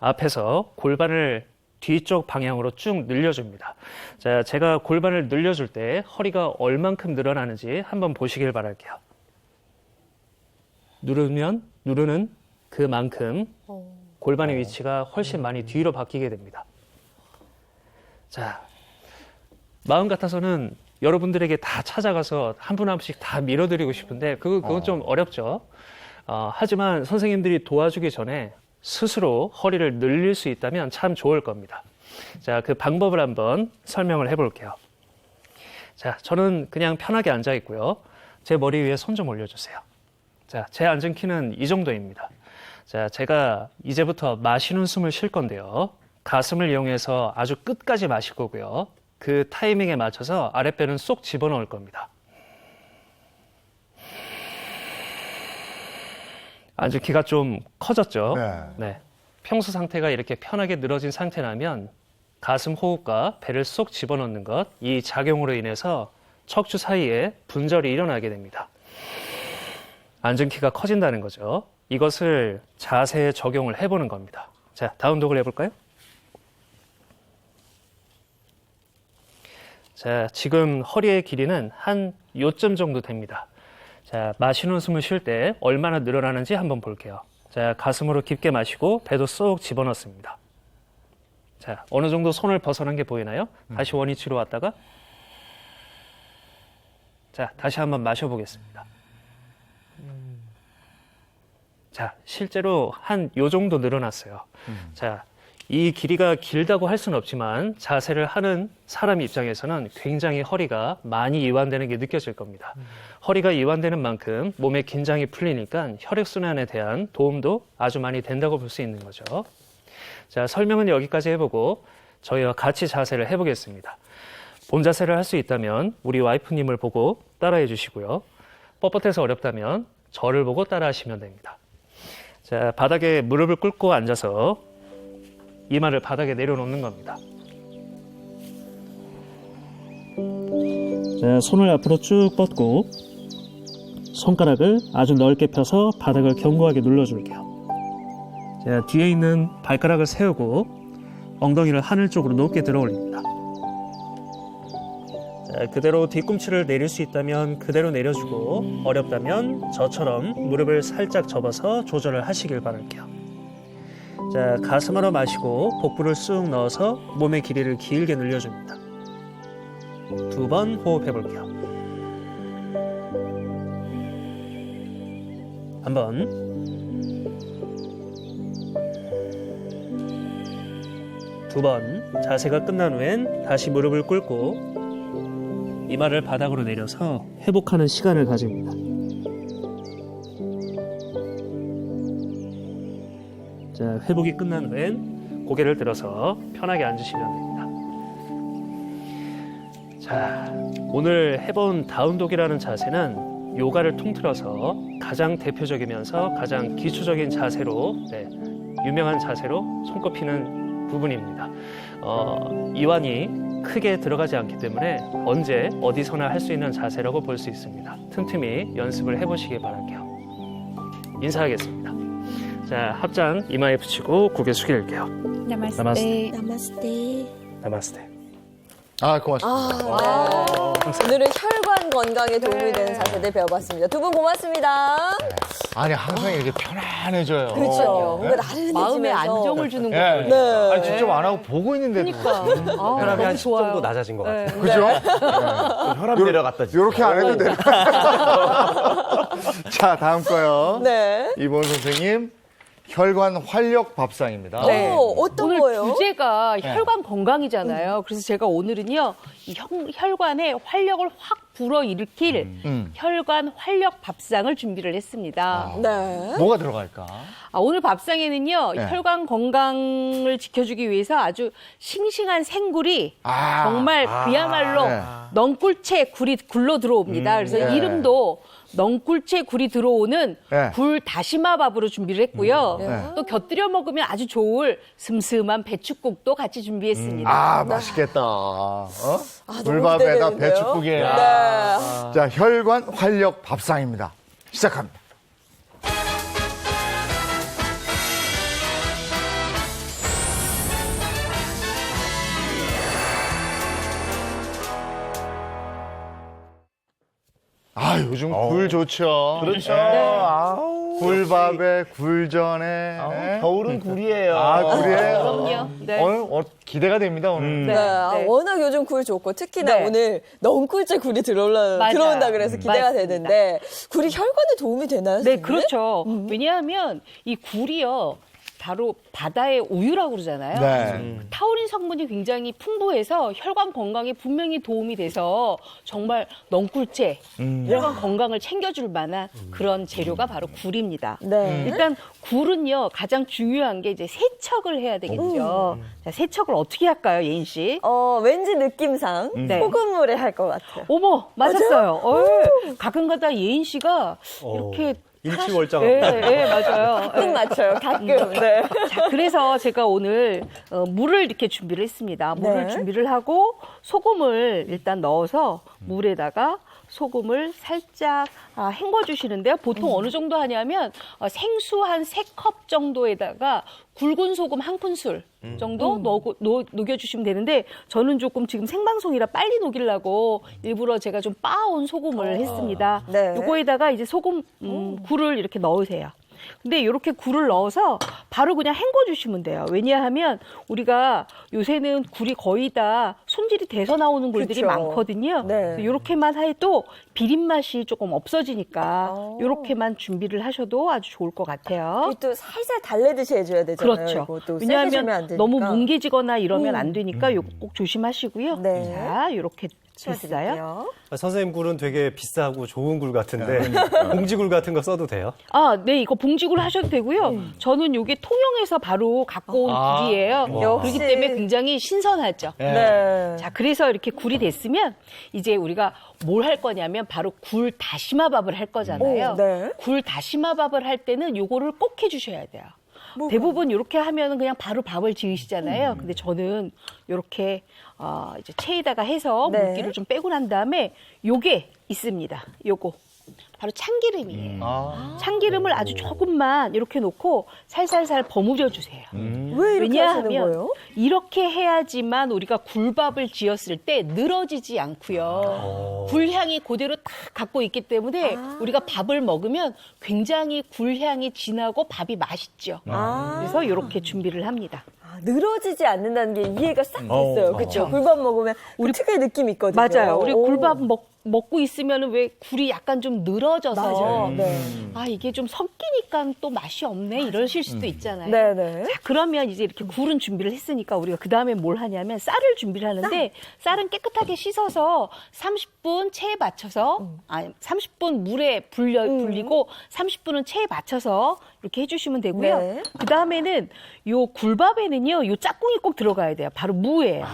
S7: 앞에서 골반을 뒤쪽 방향으로 쭉 늘려줍니다. 자, 제가 골반을 늘려줄 때 허리가 얼만큼 늘어나는지 한번 보시길 바랄게요. 누르는 그만큼 골반의 위치가 훨씬 많이 뒤로 바뀌게 됩니다. 자, 마음 같아서는 여러분들에게 다 찾아가서 한 분 한 분씩 다 밀어드리고 싶은데 그건 좀 어렵죠. 하지만 선생님들이 도와주기 전에 스스로 허리를 늘릴 수 있다면 참 좋을 겁니다. 자, 그 방법을 한번 설명을 해볼게요. 자, 저는 그냥 편하게 앉아 있고요. 제 머리 위에 손 좀 올려주세요. 자, 제 앉은 키는 이 정도입니다. 자, 제가 이제부터 마시는 숨을 쉴 건데요. 가슴을 이용해서 아주 끝까지 마실 거고요. 그 타이밍에 맞춰서 아랫배는 쏙 집어넣을 겁니다. 앉은 키가 좀 커졌죠? 네. 평소 상태가 이렇게 편하게 늘어진 상태라면 가슴 호흡과 배를 쏙 집어넣는 것, 이 작용으로 인해서 척추 사이에 분절이 일어나게 됩니다. 앉은 키가 커진다는 거죠. 이것을 자세에 적용을 해보는 겁니다. 자, 다운독을 해볼까요? 자, 지금 허리의 길이는 한 요점 정도 됩니다. 자, 마시는 숨을 쉴 때 얼마나 늘어나는지 한번 볼게요. 자, 가슴으로 깊게 마시고 배도 쏙 집어넣습니다. 자, 어느 정도 손을 벗어난 게 보이나요? 다시 원위치로 왔다가 자, 다시 한번 마셔보겠습니다. 자, 실제로 한 요 정도 늘어났어요. 자, 이 길이가 길다고 할 수는 없지만 자세를 하는 사람 입장에서는 굉장히 허리가 많이 이완되는 게 느껴질 겁니다. 허리가 이완되는 만큼 몸의 긴장이 풀리니까 혈액순환에 대한 도움도 아주 많이 된다고 볼 수 있는 거죠. 자, 설명은 여기까지 해보고 저희와 같이 자세를 해보겠습니다. 본 자세를 할 수 있다면 우리 와이프님을 보고 따라해 주시고요. 뻣뻣해서 어렵다면 저를 보고 따라 하시면 됩니다. 자, 바닥에 무릎을 꿇고 앉아서 이마를 바닥에 내려놓는 겁니다. 자, 손을 앞으로 쭉 뻗고 손가락을 아주 넓게 펴서 바닥을 견고하게 눌러줄게요. 자, 뒤에 있는 발가락을 세우고 엉덩이를 하늘 쪽으로 높게 들어 올립니다. 자, 그대로 뒤꿈치를 내릴 수 있다면 그대로 내려주고 어렵다면 저처럼 무릎을 살짝 접어서 조절을 하시길 바랄게요. 자, 가슴으로 마시고 복부를 쑥 넣어서 몸의 길이를 길게 늘려줍니다. 2번 호흡해 볼게요. 한번, 두 번. 자세가 끝난 후엔 다시 무릎을 꿇고 이마를 바닥으로 내려서 회복하는 시간을 가집니다. 자, 회복이 끝난 후엔 고개를 들어서 편하게 앉으시면 됩니다. 자, 오늘 해본 다운독이라는 자세는 요가를 통틀어서 가장 대표적이면서 가장 기초적인 자세로, 유명한 자세로 손꼽히는 부분입니다. 이완이 크게 들어가지 않기 때문에 언제 어디서나 할 수 있는 자세라고 볼 수 있습니다. 틈틈이 연습을 해보시길 바랄게요. 인사하겠습니다. 자, 합장 이마에 붙이고 고개 숙일게요. 나마스테.
S2: 나마스테.
S7: 나마스테.
S1: 아, 고맙습니다.
S2: 오늘은 혈관 건강에 도움이 되는 자세들 배워봤습니다. 두 분 고맙습니다.
S1: 아니, 항상 이렇게 편안해져요.
S2: 그렇죠.
S1: 네?
S2: 뭔가 나른해지면서.
S4: 마음에 안정을 주는 거.
S1: 네.
S2: 네.
S1: 아니, 직접 안 하고 보고 있는데도.
S5: 혈압이 한 10
S4: 좋아요.
S5: 정도 낮아진 것 같아요.
S1: 그죠?
S3: 혈압 내려갔다. 진짜.
S1: 이렇게 안 해도 돼요. 자, 다음 거요.
S2: 네.
S1: 이본 선생님, 혈관 활력 밥상입니다.
S4: 네.
S2: 어떤
S4: 오늘
S2: 거예요?
S4: 주제가 혈관 건강이잖아요. 그래서 제가 오늘은요, 이 혈관에 활력을 확 불어일으킬 혈관 활력 밥상을 준비를 했습니다.
S2: 네.
S1: 뭐가 들어갈까?
S4: 오늘 밥상에는요,
S1: 네.
S4: 혈관 건강을 지켜주기 위해서 아주 싱싱한 생굴이 정말 그야말로
S1: 네.
S4: 넝굴채 굴이 굴러 들어옵니다. 그래서
S1: 네.
S4: 이름도 넝굴채 굴이 들어오는
S1: 네.
S4: 굴 다시마 밥으로 준비를 했고요.
S1: 네.
S4: 또 곁들여 먹으면 아주 좋을 슴슴한 배춧국도 같이 준비했습니다.
S1: 아, 맛있겠다. 어?
S2: 너무
S1: 불밥에다
S2: 기대되는데요?
S1: 배추국이에요.
S2: 네.
S1: 자, 혈관 활력 밥상입니다. 시작합니다. 아, 요즘 굴 좋죠.
S3: 그렇죠.
S2: 네.
S3: 아우.
S1: 굴밥에 굴전에. 네?
S3: 겨울은 굴이에요.
S1: 아, 굴이에요?
S4: 그럼요. 네.
S1: 오늘 기대가 됩니다, 오늘.
S2: 네.
S4: 네.
S2: 워낙 요즘 굴 좋고 특히나
S4: 네.
S2: 오늘 넝굴째 굴이
S4: 맞아요.
S2: 들어온다 그래서 기대가
S4: 맞습니다.
S2: 되는데 굴이 혈관에 도움이 되나요?
S4: 네,
S2: 선생님?
S4: 그렇죠. 왜냐하면 이 굴이요. 바로 바다의 우유라고 그러잖아요.
S1: 네.
S4: 타우린 성분이 굉장히 풍부해서 혈관 건강에 분명히 도움이 돼서 정말 넝굴째 혈관 건강을 챙겨줄 만한 그런 재료가 바로 굴입니다.
S2: 네.
S4: 일단 굴은요 가장 중요한 게 이제 세척을 해야 되겠죠. 자, 세척을 어떻게 할까요, 예인 씨?
S2: 왠지 느낌상
S4: 네.
S2: 소금물에 할 것 같아요.
S4: 어머, 맞았어요. 가끔가다 예인 씨가 이렇게
S5: 일취월장.
S4: 예, 맞아요.
S2: 가끔 맞춰요. 가끔. 네.
S4: 자, 그래서 제가 오늘 물을 이렇게 준비를 했습니다. 물을
S2: 네.
S4: 준비를 하고 소금을 일단 넣어서 물에다가 소금을 살짝 헹궈주시는데요. 보통 어느 정도 하냐면 생수 한 3컵 정도에다가 굵은 소금 1큰술 정도 녹여주시면 되는데 저는 조금 지금 생방송이라 빨리 녹이려고 일부러 제가 좀 빻아온 소금을 했습니다.
S2: 네.
S4: 요거에다가 이제 소금 굴을 이렇게 넣으세요. 근데 이렇게 굴을 넣어서 바로 그냥 헹궈주시면 돼요. 왜냐하면 우리가 요새는 굴이 거의 다 손질이 돼서 나오는 굴들이
S2: 그쵸.
S4: 많거든요.
S2: 네.
S4: 이렇게만 해도 비린 맛이 조금 없어지니까 이렇게만 준비를 하셔도 아주 좋을 것 같아요.
S2: 그리고 또 살살 달래듯이 해줘야 되잖아요.
S4: 그렇죠.
S2: 이거 또 세게 주면 안
S4: 왜냐하면
S2: 되니까.
S4: 너무 뭉개지거나 이러면 안 되니까 요거 꼭 조심하시고요.
S2: 네.
S4: 자, 이렇게 됐어요.
S2: 치워드릴게요.
S5: 선생님 굴은 되게 비싸고 좋은 굴 같은데 봉지굴 같은 거 써도 돼요?
S4: 네, 이거 봉지굴 하셔도 되고요. 저는 이게 통영에서 바로 갖고 온 굴이에요.
S2: 역시.
S4: 그렇기 때문에 굉장히 신선하죠.
S2: 네.
S4: 자, 그래서 이렇게 굴이 됐으면 이제 우리가 뭘 할 거냐면 바로 굴 다시마밥을 할 거잖아요.
S2: 네.
S4: 굴 다시마밥을 할 때는 요거를 꼭 해주셔야 돼요. 대부분 이렇게 하면 그냥 바로 밥을 지으시잖아요. 근데 저는 이렇게 이제 체에다가 해서
S2: 네.
S4: 물기를 좀 빼고 난 다음에 요게 있습니다. 요거. 바로 참기름이에요. 참기름을 아주 조금만 이렇게 놓고 살살살 버무려 주세요.
S2: 왜 이렇게 하시는
S4: 왜냐하면
S2: 거예요?
S4: 이렇게 해야지만 우리가 굴밥을 지었을 때 늘어지지 않고요. 굴향이 그대로 딱 갖고 있기 때문에 우리가 밥을 먹으면 굉장히 굴향이 진하고 밥이 맛있죠. 그래서 이렇게 준비를 합니다.
S2: 늘어지지 않는다는 게 이해가 싹 됐어요. 그렇죠. 굴밥 먹으면 우리 특유의 느낌이 있거든요.
S4: 맞아요. 우리
S2: 오.
S4: 굴밥 먹고 있으면 왜 굴이 약간 좀 늘어져서
S2: 맞아요. 네.
S4: 이게 좀 섞이니까 또 맛이 없네 이러실 수도 있잖아요.
S2: 네네.
S4: 자, 그러면 이제 이렇게 굴은 준비를 했으니까 우리가 그 다음에 뭘 하냐면 쌀을 준비를 하는데 쌀은 깨끗하게 씻어서 30분 체에 맞춰서 30분 물에 불리고 30분은 체에 맞춰서 이렇게 해주시면 되고요.
S2: 네.
S4: 그 다음에는 요 굴밥에는요 요 짝꿍이 꼭 들어가야 돼요. 바로 무예요.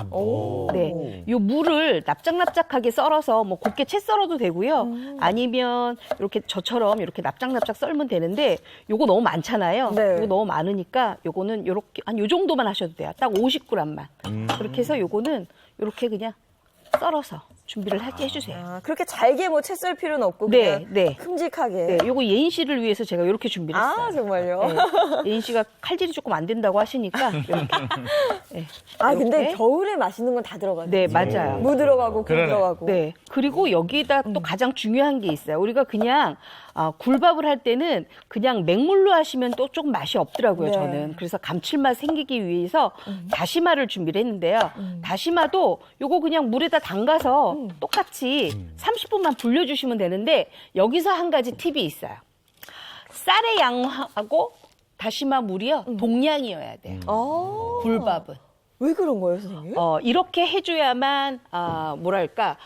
S4: 네, 요 무를 납작납작하게 썰어서 뭐 곱게 채 썰어도 되고요. 아니면 이렇게 저처럼 이렇게 납작납작 썰면 되는데 요거 너무 많잖아요.
S2: 네.
S4: 요거 너무 많으니까 요거는 요렇게 한 요 정도만 하셔도 돼요. 딱 50g만. 그렇게 해서 요거는 요렇게 그냥 썰어서 준비를 해주세요.
S2: 아, 그렇게 잘게 뭐 채 썰 필요는 없고
S4: 네,
S2: 그냥
S4: 네.
S2: 큼직하게.
S4: 네, 요거 예인 씨를 위해서 제가 이렇게 준비를 했어요.
S2: 아, 정말요?
S4: 네, 예인 씨가 칼질이 조금 안 된다고 하시니까 이렇게. 네,
S2: 아, 근데
S4: 이렇게.
S2: 겨울에 맛있는 건 다 들어가네.
S4: 네, 맞아요.
S2: 무 들어가고 굴
S1: 그러네.
S2: 들어가고.
S4: 네. 그리고 여기다 또 가장 중요한 게 있어요. 우리가 그냥 굴밥을 할 때는 그냥 맹물로 하시면 또 조금 맛이 없더라고요,
S2: 네.
S4: 저는. 그래서 감칠맛 생기기 위해서 다시마를 준비를 했는데요. 다시마도 요거 그냥 물에다 담가서 똑같이 30분만 불려주시면 되는데 여기서 한 가지 팁이 있어요. 쌀의 양하고 다시마 물이요, 동량이어야 돼요. 굴밥은.
S2: 왜 그런 거예요, 선생님?
S4: 이렇게 해줘야만, 뭐랄까,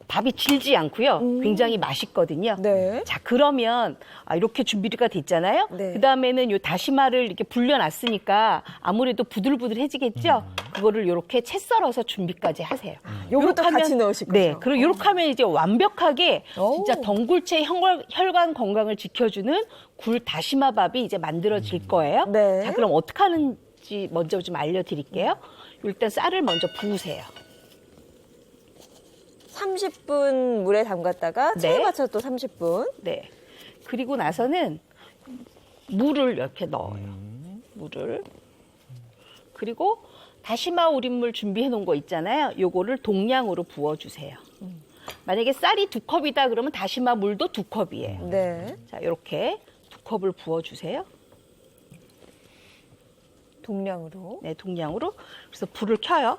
S4: 밥이 질지 않고요. 굉장히 맛있거든요.
S2: 네.
S4: 자, 그러면 이렇게 준비가 됐잖아요.
S2: 네.
S4: 그 다음에는 요 다시마를 이렇게 불려놨으니까 아무래도 부들부들해지겠죠. 그거를 이렇게 채 썰어서 준비까지 하세요.
S2: 요것도
S4: 요렇게
S2: 같이
S4: 하면-
S2: 넣으실 거죠?
S4: 네. 그리고 이렇게 하면 이제 완벽하게
S2: 오.
S4: 진짜 덩굴체 혈관 건강을 지켜주는 굴 다시마 밥이 이제 만들어질 거예요.
S2: 네.
S4: 자, 그럼 어떻게 하는지 먼저 좀 알려드릴게요. 일단 쌀을 먼저 부으세요.
S2: 30분 물에 담갔다가
S4: 네.
S2: 체에 맞춰서 또 30분.
S4: 네. 그리고 나서는 물을 이렇게 넣어요. 물을. 그리고 다시마 우린물 준비해 놓은 거 있잖아요. 요거를 동량으로 부어주세요. 만약에 쌀이 2컵이다 그러면 다시마 물도 2컵이에요.
S2: 네.
S4: 자, 이렇게 2컵을 부어주세요.
S2: 동량으로.
S4: 네, 동량으로. 그래서 불을 켜요.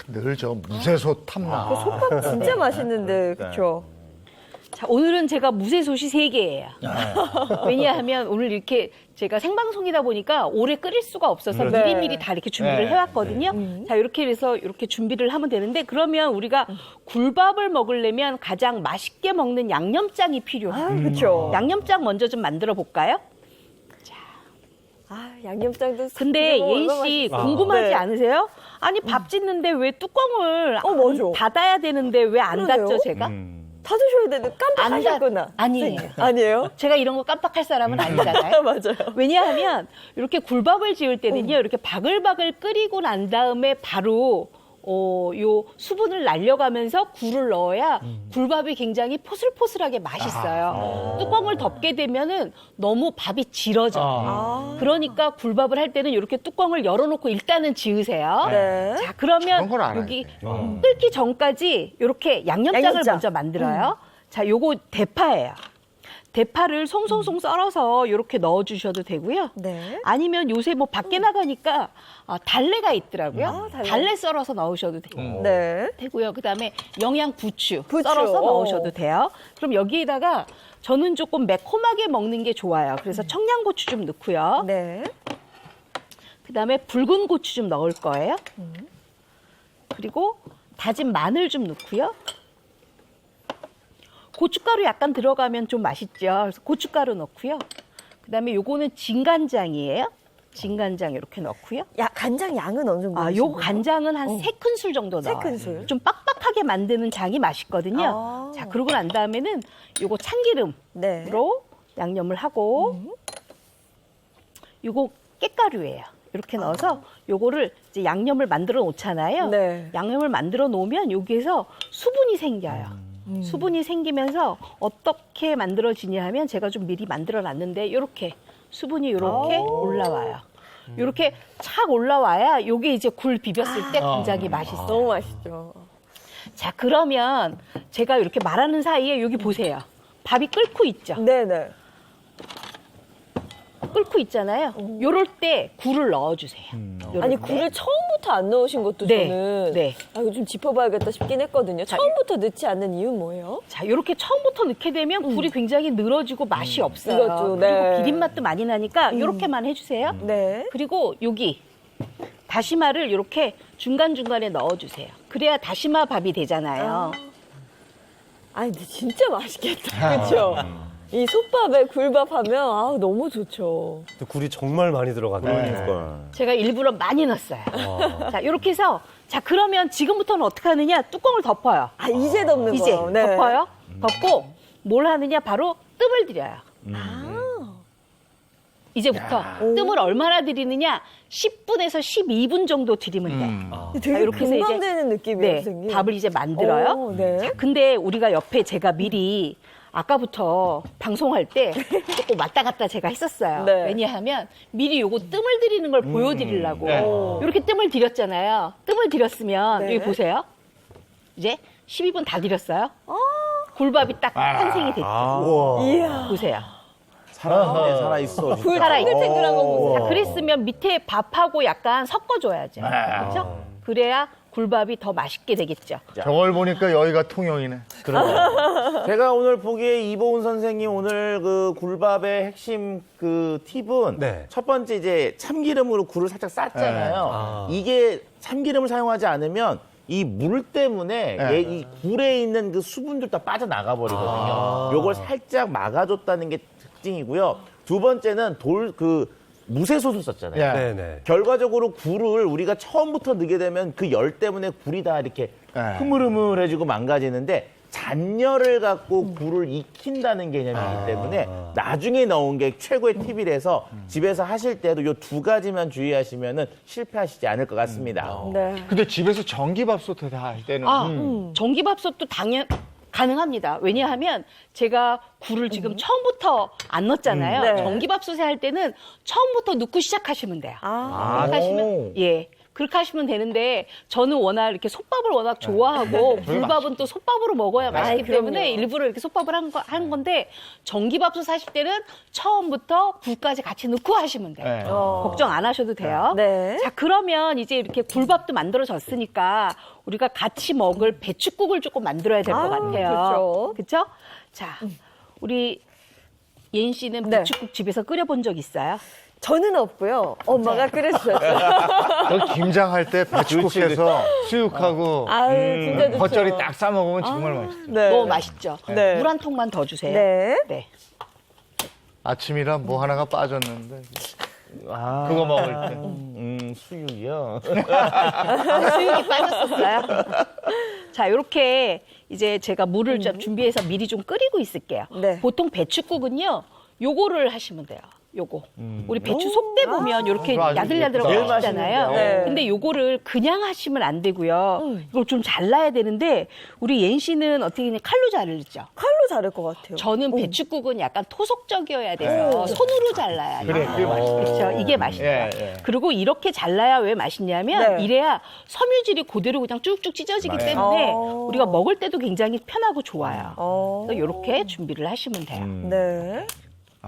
S1: 늘 저 무쇠솥 탐나.
S2: 그 솥밥 진짜 맛있는데, 그쵸?
S4: 자, 오늘은 제가 무쇠솥이 3개예요. 왜냐하면 오늘 이렇게 제가 생방송이다 보니까 오래 끓일 수가 없어서
S1: 그렇죠.
S4: 미리미리 다 이렇게 준비를
S1: 네.
S4: 해왔거든요. 자, 이렇게 해서 이렇게 준비를 하면 되는데 그러면 우리가 굴밥을 먹으려면 가장 맛있게 먹는 양념장이 필요해요.
S2: 그쵸.
S4: 양념장 먼저 좀 만들어 볼까요?
S2: 아, 양념장도.
S4: 근데
S2: 뭐
S4: 예인
S2: 얼마나
S4: 씨
S2: 맛있어.
S4: 궁금하지
S2: 네.
S4: 않으세요? 아니 밥 짓는데 왜 뚜껑을
S2: 맞아.
S4: 닫아야 되는데 왜 안
S2: 그러네요.
S4: 닫죠 제가?
S2: 다 드셔야 되는데 깜빡하셨구나.
S4: 아니에요.
S2: 아니에요?
S4: 제가 이런 거 깜빡할 사람은 아니잖아요.
S2: 맞아요.
S4: 왜냐하면 이렇게 굴밥을 지을 때는요, 이렇게 바글바글 끓이고 난 다음에 바로 요 수분을 날려가면서 굴을 넣어야 굴밥이 굉장히 포슬포슬하게 맛있어요. 뚜껑을 덮게 되면은 너무 밥이 질어져요. 그러니까 굴밥을 할 때는 이렇게 뚜껑을 열어놓고 일단은 지으세요.
S2: 네.
S4: 자, 그러면
S1: 그런 걸 알아야
S4: 여기
S1: 돼.
S4: 끓기 전까지 이렇게 양념장을
S2: 양념장.
S4: 먼저 만들어요. 자, 요거 대파예요. 대파를 송송송 썰어서 이렇게 넣어주셔도 되고요.
S2: 네.
S4: 아니면 요새 뭐 밖에 나가니까 달래가 있더라고요.
S2: 달래.
S4: 달래 썰어서 넣으셔도
S2: 네.
S4: 되고요. 그다음에 영양 부추
S2: 부추.
S4: 썰어서
S2: 오.
S4: 넣으셔도 돼요. 그럼 여기에다가 저는 조금 매콤하게 먹는 게 좋아요. 그래서 청양고추 좀 넣고요.
S2: 네.
S4: 그다음에 붉은 고추 좀 넣을 거예요. 그리고 다진 마늘 좀 넣고요. 고춧가루 약간 들어가면 좀 맛있죠. 그래서 고춧가루 넣고요. 그다음에 요거는 진간장이에요. 진간장 이렇게 넣고요.
S2: 야, 간장 양은 어느 정도?
S4: 요
S2: 넣으신 거예요?
S4: 간장은 한 3큰술 정도
S2: 세
S4: 넣어요.
S2: 큰술.
S4: 좀 빡빡하게 만드는 장이 맛있거든요.
S2: 아.
S4: 자, 그러고 난 다음에는 요거 참기름으로
S2: 네.
S4: 양념을 하고 요거 깻가루예요. 이렇게 넣어서 요거를 이제 양념을 만들어 놓잖아요.
S2: 네.
S4: 양념을 만들어 놓으면 여기에서 수분이 생겨요. 수분이 생기면서 어떻게 만들어지냐 하면 제가 좀 미리 만들어 놨는데 이렇게 수분이 이렇게 올라와요. 이렇게 착 올라와야 요게 이제 굴 비볐을 때 굉장히 맛있어요.
S2: 너무 맛있죠.
S4: 자, 그러면 제가 이렇게 말하는 사이에 여기 보세요. 밥이 끓고 있죠.
S2: 네네.
S4: 끓고 있잖아요. 요럴 때 굴을 넣어주세요. 요럴
S2: 아니,
S4: 때.
S2: 굴을 처음부터 안 넣으신 것도
S4: 네,
S2: 저는
S4: 네.
S2: 이거 좀 짚어봐야겠다 싶긴 했거든요. 처음부터 넣지 않는 이유는 뭐예요?
S4: 자, 이렇게 처음부터 넣게 되면 굴이 굉장히 늘어지고 맛이 없어요.
S2: 이것도,
S4: 그리고
S2: 네.
S4: 비린맛도 많이 나니까 이렇게만 해주세요.
S2: 네.
S4: 그리고 여기 다시마를 이렇게 중간중간에 넣어주세요. 그래야 다시마 밥이 되잖아요.
S2: 아니, 근데 진짜 맛있겠다. 그렇죠? 이 솥밥에 굴밥 하면 너무 좋죠.
S5: 또 굴이 정말 많이 들어가네요.
S3: 그러니까.
S4: 제가 일부러 많이 넣었어요. 자, 이렇게 해서 자, 그러면 지금부터는 어떻게 하느냐? 뚜껑을 덮어요.
S2: 아, 이제 덮는
S4: 이제
S2: 거예요. 네.
S4: 덮어요. 덮고 뭘 하느냐? 바로 뜸을 들여요. 이제부터 뜸을 얼마나 들이느냐? 10분에서 12분 정도 들이면 돼.
S2: 되게
S4: 이렇게 해서 이제
S2: 공감되는 느낌이에요,
S4: 네,
S2: 선생님.
S4: 밥을 이제 만들어요.
S2: 오, 네.
S4: 자, 근데 우리가 옆에 제가 미리 아까부터 방송할 때 조금 왔다 갔다 제가 했었어요.
S2: 네.
S4: 왜냐하면 미리 요거 뜸을 들이는 걸 보여드리려고. 이렇게 뜸을 들였잖아요. 뜸을 들였으면
S2: 네.
S4: 여기 보세요. 이제 12분 다 들였어요. 굴밥이 딱 탄생이 됐죠.
S2: 이야.
S4: 보세요.
S3: 살아있어. 진짜.
S4: 살아있죠.
S2: 탱글한 거 보세요.
S4: 자, 그랬으면 밑에 밥하고 약간 섞어줘야죠. 그렇죠? 그래야 굴밥이 더 맛있게 되겠죠.
S1: 저걸 보니까 여기가 통영이네.
S3: 제가 오늘 보기에 이보은 선생님 오늘 그 굴밥의 핵심 그 팁은
S5: 네.
S3: 첫 번째 이제 참기름으로 굴을 살짝 쌌잖아요. 이게 참기름을 사용하지 않으면 이 물 때문에
S1: 네.
S3: 이 굴에 있는 그 수분들 다 빠져나가 버리거든요. 요걸 살짝 막아줬다는 게 특징이고요. 두 번째는 무쇠솥을 썼잖아요.
S1: 예.
S5: 네네.
S3: 결과적으로 굴을 우리가 처음부터 넣게 되면 그 열 때문에 굴이 다 이렇게
S1: 네.
S3: 흐물흐물해지고 망가지는데 잔열을 갖고 굴을 익힌다는 개념이기 때문에 나중에 넣은 게 최고의 팁이라서 집에서 하실 때도 이 두 가지만 주의하시면은 실패하시지 않을 것 같습니다.
S2: 네.
S1: 근데 집에서 전기밥솥에 다 할 때는
S4: 전기밥솥도 가능합니다. 왜냐하면 제가 굴을 지금 처음부터 안 넣었잖아요.
S2: 네.
S4: 전기밥솥에 할 때는 처음부터 넣고 시작하시면 돼요. 그렇게 하시면 그렇게 하시면 되는데 저는 워낙 이렇게 솥밥을 워낙 좋아하고 굴밥은 또 솥밥으로 먹어야 맛있기 때문에 일부러 이렇게 솥밥을 한 건데 전기밥솥 하실 때는 처음부터 굴까지 같이 넣고 하시면 돼요.
S1: 네.
S4: 걱정 안 하셔도 돼요.
S2: 네.
S4: 자, 그러면 이제 이렇게 굴밥도 만들어졌으니까 우리가 같이 먹을 배춧국을 조금 만들어야 될 것 같아요. 그렇죠? 자, 우리 예인 씨는
S2: 네.
S4: 배춧국 집에서 끓여본 적 있어요?
S2: 저는 없고요. 엄마가 끓여주셨어요.
S1: 저 김장할 때 배추국해서 수육하고
S2: 아유, 진짜 좋죠.
S1: 겉절이 딱 싸 먹으면 정말 맛있어요.
S2: 네.
S4: 너무 맛있죠?
S2: 네.
S4: 물 한 통만 더 주세요.
S2: 네.
S4: 네.
S1: 아침이라 뭐 하나가 빠졌는데
S3: 아,
S1: 그거 먹을 때.
S3: 수육이요.
S4: 수육이 빠졌었어요. 자, 이렇게 이제 제가 물을 좀 준비해서 미리 좀 끓이고 있을게요.
S2: 네.
S4: 보통 배춧국은요, 요거를 하시면 돼요. 요거. 우리 배추 속대 보면 이렇게
S1: 아주
S4: 야들야들하고
S3: 제일
S4: 맛있잖아요.
S3: 맛있는데요.
S2: 네.
S4: 근데 요거를 그냥 하시면 안 되고요. 이걸 좀 잘라야 되는데 우리 예인 씨는 어떻게 그냥 칼로 자르죠?
S2: 칼로 자를 것 같아요.
S4: 저는 배춧국은 약간 토속적이어야 돼서 손으로 잘라야 돼요.
S1: 그래, 그게 맛있어요.
S4: 그렇죠. 이게 맛있죠.
S1: 예.
S4: 그리고 이렇게 잘라야 왜 맛있냐면
S2: 네.
S4: 이래야 섬유질이 그대로 그냥 쭉쭉 찢어지기 때문에 우리가 먹을 때도 굉장히 편하고 좋아요. 그래서 이렇게 준비를 하시면 돼요.
S2: 네.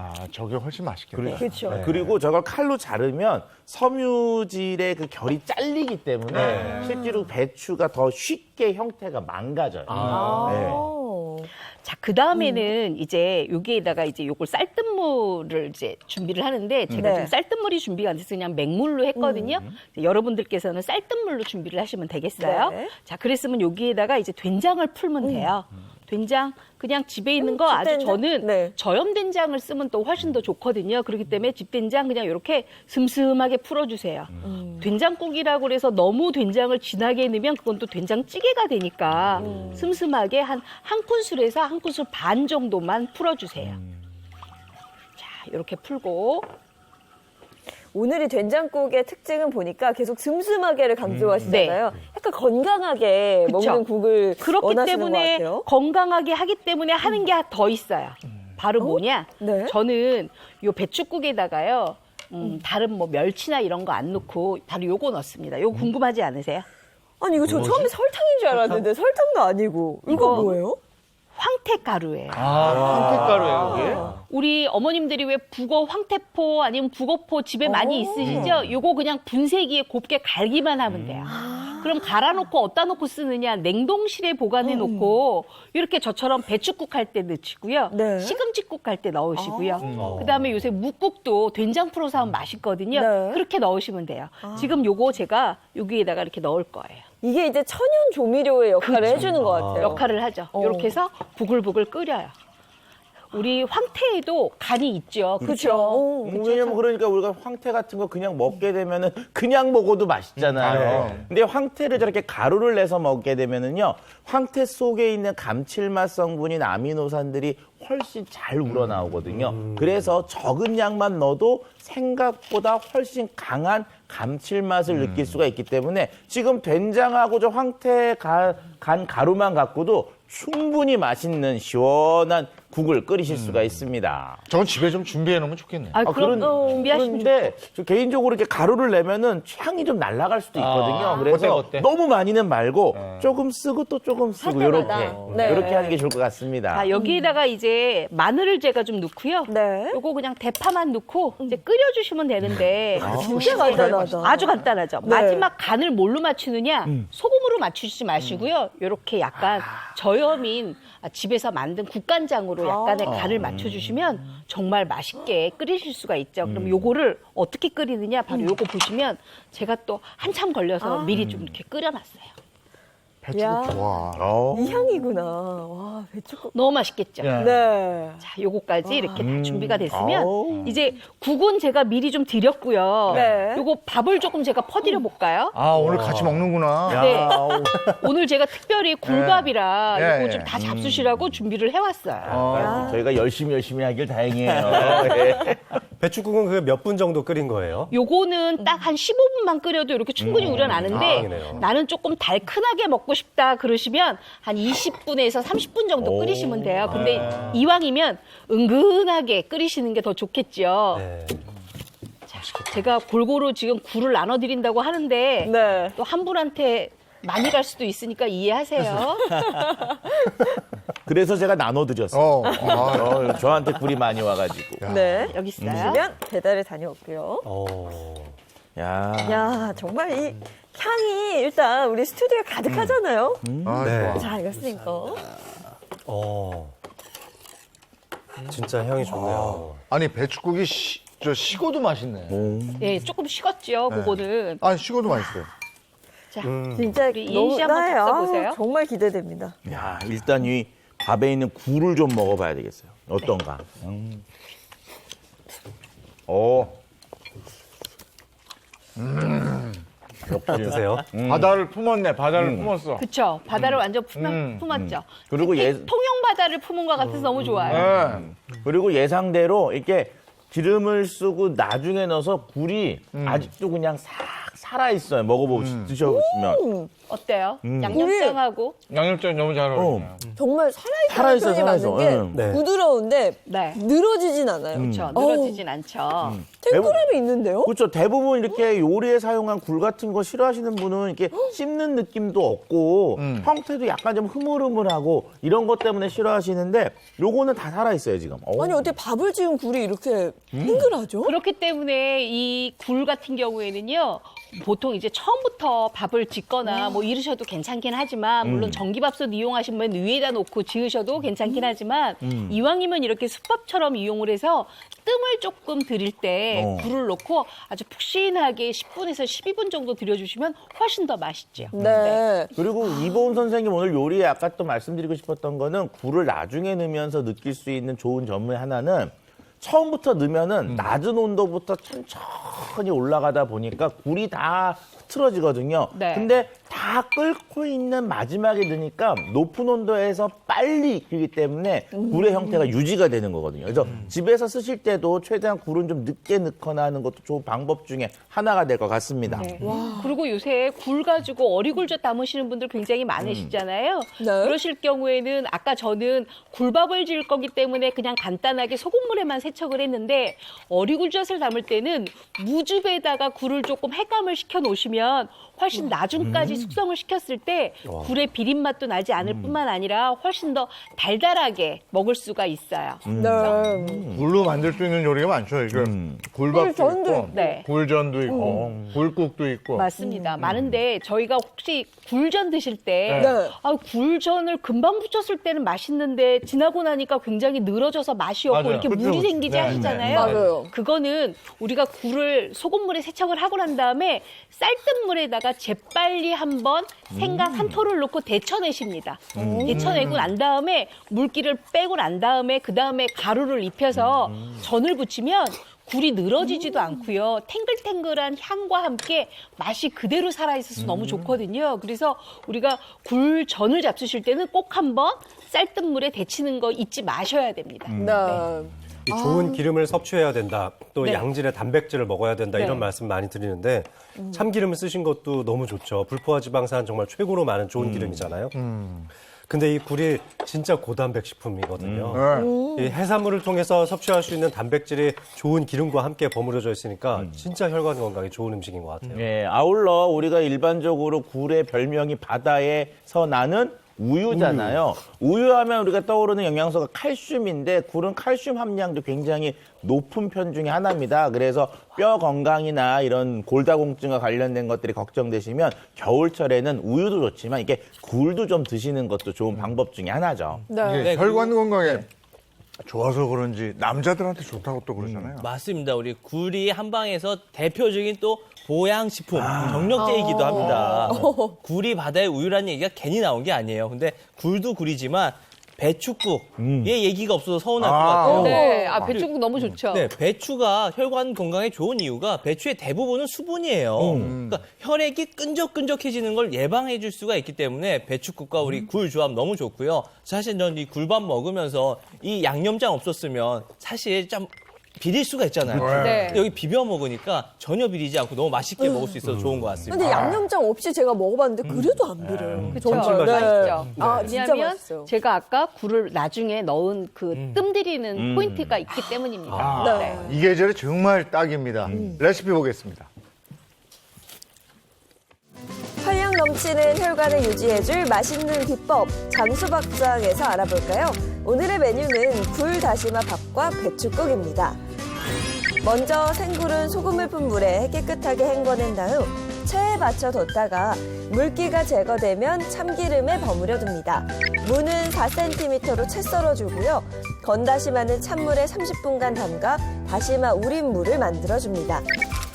S1: 아, 저게 훨씬 맛있겠다.
S2: 그렇죠.
S3: 그리고 저걸 칼로 자르면 섬유질의 그 결이 잘리기 때문에 실제로 배추가 더 쉽게 형태가 망가져요. 네.
S4: 자, 그 다음에는 이제 여기에다가 이제 요걸 쌀뜨물을 이제 준비를 하는데 제가
S2: 네.
S4: 지금 쌀뜨물이 준비가 안 돼서 그냥 맹물로 했거든요. 여러분들께서는 쌀뜨물로 준비를 하시면 되겠어요.
S2: 네.
S4: 자, 그랬으면 여기에다가 이제 된장을 풀면 돼요. 된장 그냥 집에 있는 거 아주
S2: 집된장?
S4: 저는
S2: 네.
S4: 저염 된장을 쓰면 또 훨씬 더 좋거든요. 그렇기 때문에 집된장 그냥 이렇게 슴슴하게 풀어주세요. 된장국이라고 그래서 너무 된장을 진하게 넣으면 그건 또 된장찌개가 되니까 슴슴하게 한 큰술에서 한 큰술 반 정도만 풀어주세요. 자, 이렇게 풀고
S2: 오늘이 된장국의 특징은 보니까 계속 슴슴하게를 강조하시잖아요. 약간 건강하게
S4: 그쵸.
S2: 먹는 국을
S4: 그렇기
S2: 원하시는
S4: 때문에
S2: 것 같아요.
S4: 건강하게 하기 때문에 하는 게 더 있어요. 바로 뭐냐?
S2: 네.
S4: 저는 요 배춧국에다가요. 다른 뭐 멸치나 이런 거 안 넣고 바로 요거 넣습니다. 요거 궁금하지 않으세요?
S2: 아니 이거 저 처음에 설탕인 줄 알았는데 설탕도 아니고 이거
S4: 이거
S2: 뭐예요?
S4: 황태가루예요.
S1: 황태가루예요, 이게?
S4: 우리 어머님들이 왜 북어 황태포 아니면 북어포 집에 많이 있으시죠? 요거 그냥 분쇄기에 곱게 갈기만 하면 돼요. 그럼 갈아놓고 어디다 놓고 쓰느냐? 냉동실에 보관해 놓고 이렇게 저처럼 배춧국 할 때 넣으시고요.
S2: 네.
S4: 시금치국 할 때 넣으시고요. 그다음에 요새 묵국도 된장 풀어서 하면 맛있거든요.
S2: 네.
S4: 그렇게 넣으시면 돼요. 지금 요거 제가 여기에다가 이렇게 넣을 거예요.
S2: 이게 이제 천연 조미료의 역할을 해주는 것 같아요.
S4: 역할을 하죠. 이렇게 해서 부글부글 끓여요. 우리 황태에도 간이 있죠.
S2: 그렇죠.
S3: 왜냐면 그러니까 우리가 황태 같은 거 그냥 먹게 되면은 그냥 먹어도 맛있잖아요. 근데 황태를 저렇게 가루를 내서 먹게 되면은요, 황태 속에 있는 감칠맛 성분인 아미노산들이 훨씬 잘 우러나오거든요. 그래서 적은 양만 넣어도 생각보다 훨씬 강한 감칠맛을 느낄 수가 있기 때문에 지금 된장하고 저 황태 간 가루만 갖고도 충분히 맛있는 시원한 국을 끓이실 수가 있습니다.
S1: 저건 집에 좀 준비해 놓으면 좋겠네.
S4: 그럼 준비하시면
S3: 그런데 저 개인적으로 이렇게 가루를 내면은 향이 좀 날아갈 수도 있거든요. 그래서
S6: 어때?
S3: 너무 많이는 말고 조금 쓰고 또 조금 쓰고 이렇게
S2: 네.
S3: 이렇게 하는 게 좋을 것 같습니다.
S4: 자, 여기에다가 이제 마늘을 제가 좀 넣고요.
S2: 네.
S4: 요거 그냥 대파만 넣고 이제 끓여주시면 되는데
S2: 진짜 간단하다.
S4: 아주 간단하죠.
S2: 네.
S4: 마지막 간을 뭘로 맞추느냐? 소금으로 맞추지 마시고요. 요렇게 약간 저염인 집에서 만든 국간장으로 약간의 간을 맞춰주시면 정말 맛있게 끓이실 수가 있죠. 그럼 요거를 어떻게 끓이느냐? 바로 요거 보시면 제가 또 한참 걸려서 미리 좀 이렇게 끓여놨어요.
S2: 야,
S1: 배추국 좋아.
S2: 이 향이구나. 와, 배추국.
S4: 너무 맛있겠죠?
S2: 네.
S4: 자, 요거까지 이렇게 다 준비가 됐으면
S3: 아우.
S4: 이제 국은 제가 미리 좀 드렸고요.
S2: 네.
S4: 요거 밥을 조금 제가 퍼드려 볼까요?
S1: 아, 오늘 같이 먹는구나.
S4: 네. 오늘 제가 특별히 굴밥이라
S1: 예,
S4: 요거
S1: 예.
S4: 좀 다 잡수시라고 준비를 해왔어요.
S3: 저희가 열심히 하길 다행이에요. 예.
S5: 배추국은 그 몇 분 정도 끓인 거예요?
S4: 요거는 딱 한 15분만 끓여도 이렇게 충분히 우려나는데
S5: 그러네요.
S4: 나는 조금 달큰하게 먹고 싶다 그러시면 한 20분에서 30분 정도 끓이시면 돼요. 근데 이왕이면 은근하게 끓이시는 게 더 좋겠죠.
S5: 네.
S4: 제가 골고루 지금 굴을 나눠드린다고 하는데
S2: 네.
S4: 또 한 분한테 많이 갈 수도 있으니까 이해하세요.
S3: 그래서 제가 나눠드렸어요. 저한테 굴이 많이 와가지고.
S2: 네.
S4: 여기 있어요.
S2: 보시면 배달을 다녀왔고요.
S3: 야.
S2: 야, 정말 이 향이 일단 우리 스튜디오에 가득하잖아요.
S1: 아,
S5: 네.
S1: 좋아.
S2: 자, 이거 쓰니까.
S5: 진짜 향이 좋네요.
S1: 아니, 배추국이 식어도 맛있네.
S4: 네, 조금 식었죠, 그거는.
S1: 아니, 식어도 맛있어요.
S4: 자,
S2: 진짜
S4: 우리
S2: 너무
S4: 이인 씨 한번
S2: 나요.
S4: 잡숴보세요.
S2: 정말 기대됩니다.
S3: 야, 일단 이 밥에 있는 굴을 좀 먹어봐야 되겠어요. 어떤가?
S5: 어떠세요?
S1: 바다를 품었네, 바다를 품었어.
S4: 그쵸. 바다를 완전 품었죠.
S3: 그리고
S4: 특히
S3: 예-
S4: 통영 바다를 품은 것 같아서 너무 좋아요.
S1: 네.
S3: 그리고 예상대로 이렇게 기름을 쓰고 나중에 넣어서 굴이 아직도 그냥 싹 살아있어요. 드셔보시면.
S4: 어때요? 양념장하고.
S1: 양념장 너무 잘 어울리네요.
S2: 정말 살아있는
S3: 살아있어요,
S2: 표현이 맞는
S3: 살아있어.
S2: 게
S5: 네.
S2: 부드러운데
S4: 네.
S2: 늘어지진 않아요.
S4: 그렇죠. 늘어지진 않죠.
S2: 탱글함이 있는데요?
S3: 그렇죠. 대부분 이렇게 요리에 사용한 굴 같은 거 싫어하시는 분은 이렇게 씹는 느낌도 없고 형태도 약간 좀 흐물흐물하고 이런 것 때문에 싫어하시는데 요거는 다 살아있어요, 지금.
S2: 아니, 어떻게 밥을 지은 굴이 이렇게 탱글하죠?
S4: 그렇기 때문에 이 굴 같은 경우에는요, 보통 이제 처음부터 밥을 짓거나 뭐 이러셔도 괜찮긴 하지만, 물론 전기밥솥 이용하시면 위에다 놓고 지으셔도 괜찮긴 하지만, 이왕이면 이렇게 숯밥처럼 이용을 해서 뜸을 조금 들일 때 굴을 넣고 아주 푹신하게 10분에서 12분 정도 들여주시면 훨씬 더 맛있죠.
S2: 네.
S3: 그리고 이보은 선생님 오늘 요리에 아까 또 말씀드리고 싶었던 거는 굴을 나중에 넣으면서 느낄 수 있는 좋은 점의 하나는 처음부터 넣으면은 낮은 온도부터 천천히 올라가다 보니까 굴이 다 흐트러지거든요.
S4: 네.
S3: 근데 다 끓고 있는 마지막에 넣으니까 높은 온도에서 빨리 익히기 때문에 굴의 형태가 유지가 되는 거거든요. 그래서 집에서 쓰실 때도 최대한 굴은 좀 늦게 넣거나 하는 것도 좋은 방법 중에 하나가 될 것 같습니다.
S4: 네. 그리고 요새 굴 가지고 어리굴젓 담으시는 분들 굉장히 많으시잖아요.
S2: 네.
S4: 그러실 경우에는 아까 저는 굴밥을 지을 거기 때문에 그냥 간단하게 소금물에만 세척을 했는데 어리굴젓을 담을 때는 무즙에다가 굴을 조금 해감을 시켜 놓으시면 훨씬 나중까지 숙성을 시켰을 때 굴의 비린 맛도 나지 않을 뿐만 아니라 훨씬 더 달달하게 먹을 수가 있어요.
S2: 네.
S1: 굴로 만들 수 있는 요리가 많죠. 이게 굴밥도
S2: 굴전도
S1: 있고,
S4: 네.
S1: 굴전도 있고, 굴국도 있고.
S4: 맞습니다. 많은데 저희가 혹시 굴전 드실 때
S2: 네.
S4: 굴전을 금방 부쳤을 때는 맛있는데 지나고 나니까 굉장히 늘어져서 맛이 없고
S1: 맞아요.
S4: 이렇게
S1: 그쵸,
S4: 물이
S1: 그쵸.
S4: 생기지
S1: 네,
S4: 하시잖아요.
S2: 네, 맞아요.
S4: 그거는 우리가 굴을 소금물에 세척을 하고 난 다음에 쌀뜨물에다가 재빨리 한 한 번 생강 3토를 넣고 데쳐내십니다. 데쳐내고 난 다음에 물기를 빼고 난 다음에 그 다음에 가루를 입혀서 전을 부치면 굴이 늘어지지도 않고요. 탱글탱글한 향과 함께 맛이 그대로 살아있어서 너무 좋거든요. 그래서 우리가 굴전을 잡수실 때는 꼭 한번 쌀뜨물에 데치는 거 잊지 마셔야 됩니다.
S2: 네.
S5: 이 좋은 기름을 섭취해야 된다. 또
S4: 네.
S5: 양질의 단백질을 먹어야 된다.
S4: 네.
S5: 이런 말씀 많이 드리는데 참기름을 쓰신 것도 너무 좋죠. 불포화 지방산 정말 최고로 많은 좋은 기름이잖아요. 근데 이 굴이 진짜 고단백 식품이거든요. 이 해산물을 통해서 섭취할 수 있는 단백질이 좋은 기름과 함께 버무려져 있으니까 진짜 혈관 건강에 좋은 음식인 것 같아요.
S3: 네, 아울러 우리가 일반적으로 굴의 별명이 바다에서 나는 우유잖아요. 우유하면 우리가 떠오르는 영양소가 칼슘인데 굴은 칼슘 함량도 굉장히 높은 편 중에 하나입니다. 그래서 뼈 건강이나 이런 골다공증과 관련된 것들이 걱정되시면 겨울철에는 우유도 좋지만 이게 굴도 좀 드시는 것도 좋은 방법 중에 하나죠.
S1: 이게
S6: 네,
S1: 혈관 건강에 좋아서 그런지 남자들한테 좋다고 또 그러잖아요.
S6: 맞습니다. 우리 굴이 한방에서 대표적인 또 보양식품, 경력제이기도 합니다. 굴이 바다의 우유라는 얘기가 괜히 나온 게 아니에요. 근데 굴도 굴이지만 배춧국, 얘 얘기가 없어서 서운할 것 같아요.
S4: 네, 배추국 너무 좋죠.
S6: 네, 배추가 혈관 건강에 좋은 이유가 배추의 대부분은 수분이에요. 그러니까 혈액이 끈적끈적해지는 걸 예방해 줄 수가 있기 때문에 배추국과 우리 굴 조합 너무 좋고요. 사실 전 이 굴밥 먹으면서 이 양념장 없었으면 사실 좀 비릴 수가 있잖아요.
S4: 네.
S6: 근데 여기 비벼 먹으니까 전혀 비리지 않고 너무 맛있게 먹을 수 있어서 좋은 것 같습니다.
S2: 근데 양념장 없이 제가 먹어봤는데 그래도 안 비려요.
S4: 그쵸?
S5: 감칠맛이
S4: 맛있죠.
S2: 아, 진짜
S4: 왜냐하면
S2: 맛있어요.
S4: 제가 아까 굴을 나중에 넣은 그 뜸들이는 포인트가 있기 때문입니다.
S2: 네.
S1: 이 계절에 정말 딱입니다. 레시피 보겠습니다.
S2: 활력 넘치는 혈관을 유지해줄 맛있는 비법 장수박장에서 알아볼까요? 오늘의 메뉴는 굴 다시마 밥과 배춧국입니다. 먼저 생굴은 소금을 푼 물에 깨끗하게 헹궈낸 다음 체에 받쳐 뒀다가 물기가 제거되면 참기름에 버무려 둡니다. 무는 4cm로 채 썰어주고요. 건다시마는 찬물에 30분간 담가 다시마 우린물을 만들어줍니다.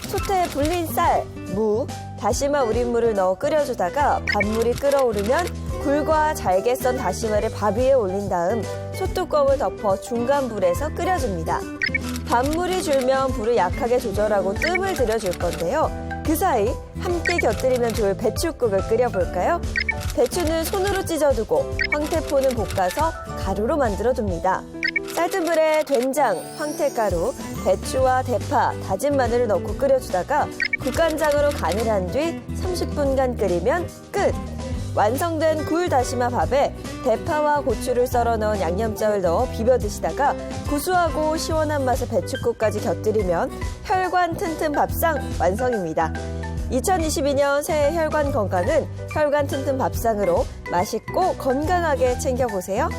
S2: 솥에 불린 쌀, 무, 다시마 우린물을 넣어 끓여주다가 밥물이 끓어오르면 굴과 잘게 썬 다시마를 밥 위에 올린 다음 솥뚜껑을 덮어 중간 불에서 끓여줍니다. 밥물이 줄면 불을 약하게 조절하고 뜸을 들여줄 건데요. 그 사이 함께 곁들이면 좋을 배춧국을 끓여볼까요? 배추는 손으로 찢어두고 황태포는 볶아서 가루로 만들어둡니다. 쌀뜨물에 된장, 황태가루, 배추와 대파, 다진 마늘을 넣고 끓여주다가 국간장으로 간을 한 뒤 30분간 끓이면 끝! 완성된 굴 다시마 밥에 대파와 고추를 썰어 넣은 양념장을 넣어 비벼 드시다가 구수하고 시원한 맛의 배춧국까지 곁들이면 혈관 튼튼 밥상 완성입니다. 2022년 새해 혈관 건강은 혈관 튼튼 밥상으로 맛있고 건강하게 챙겨보세요.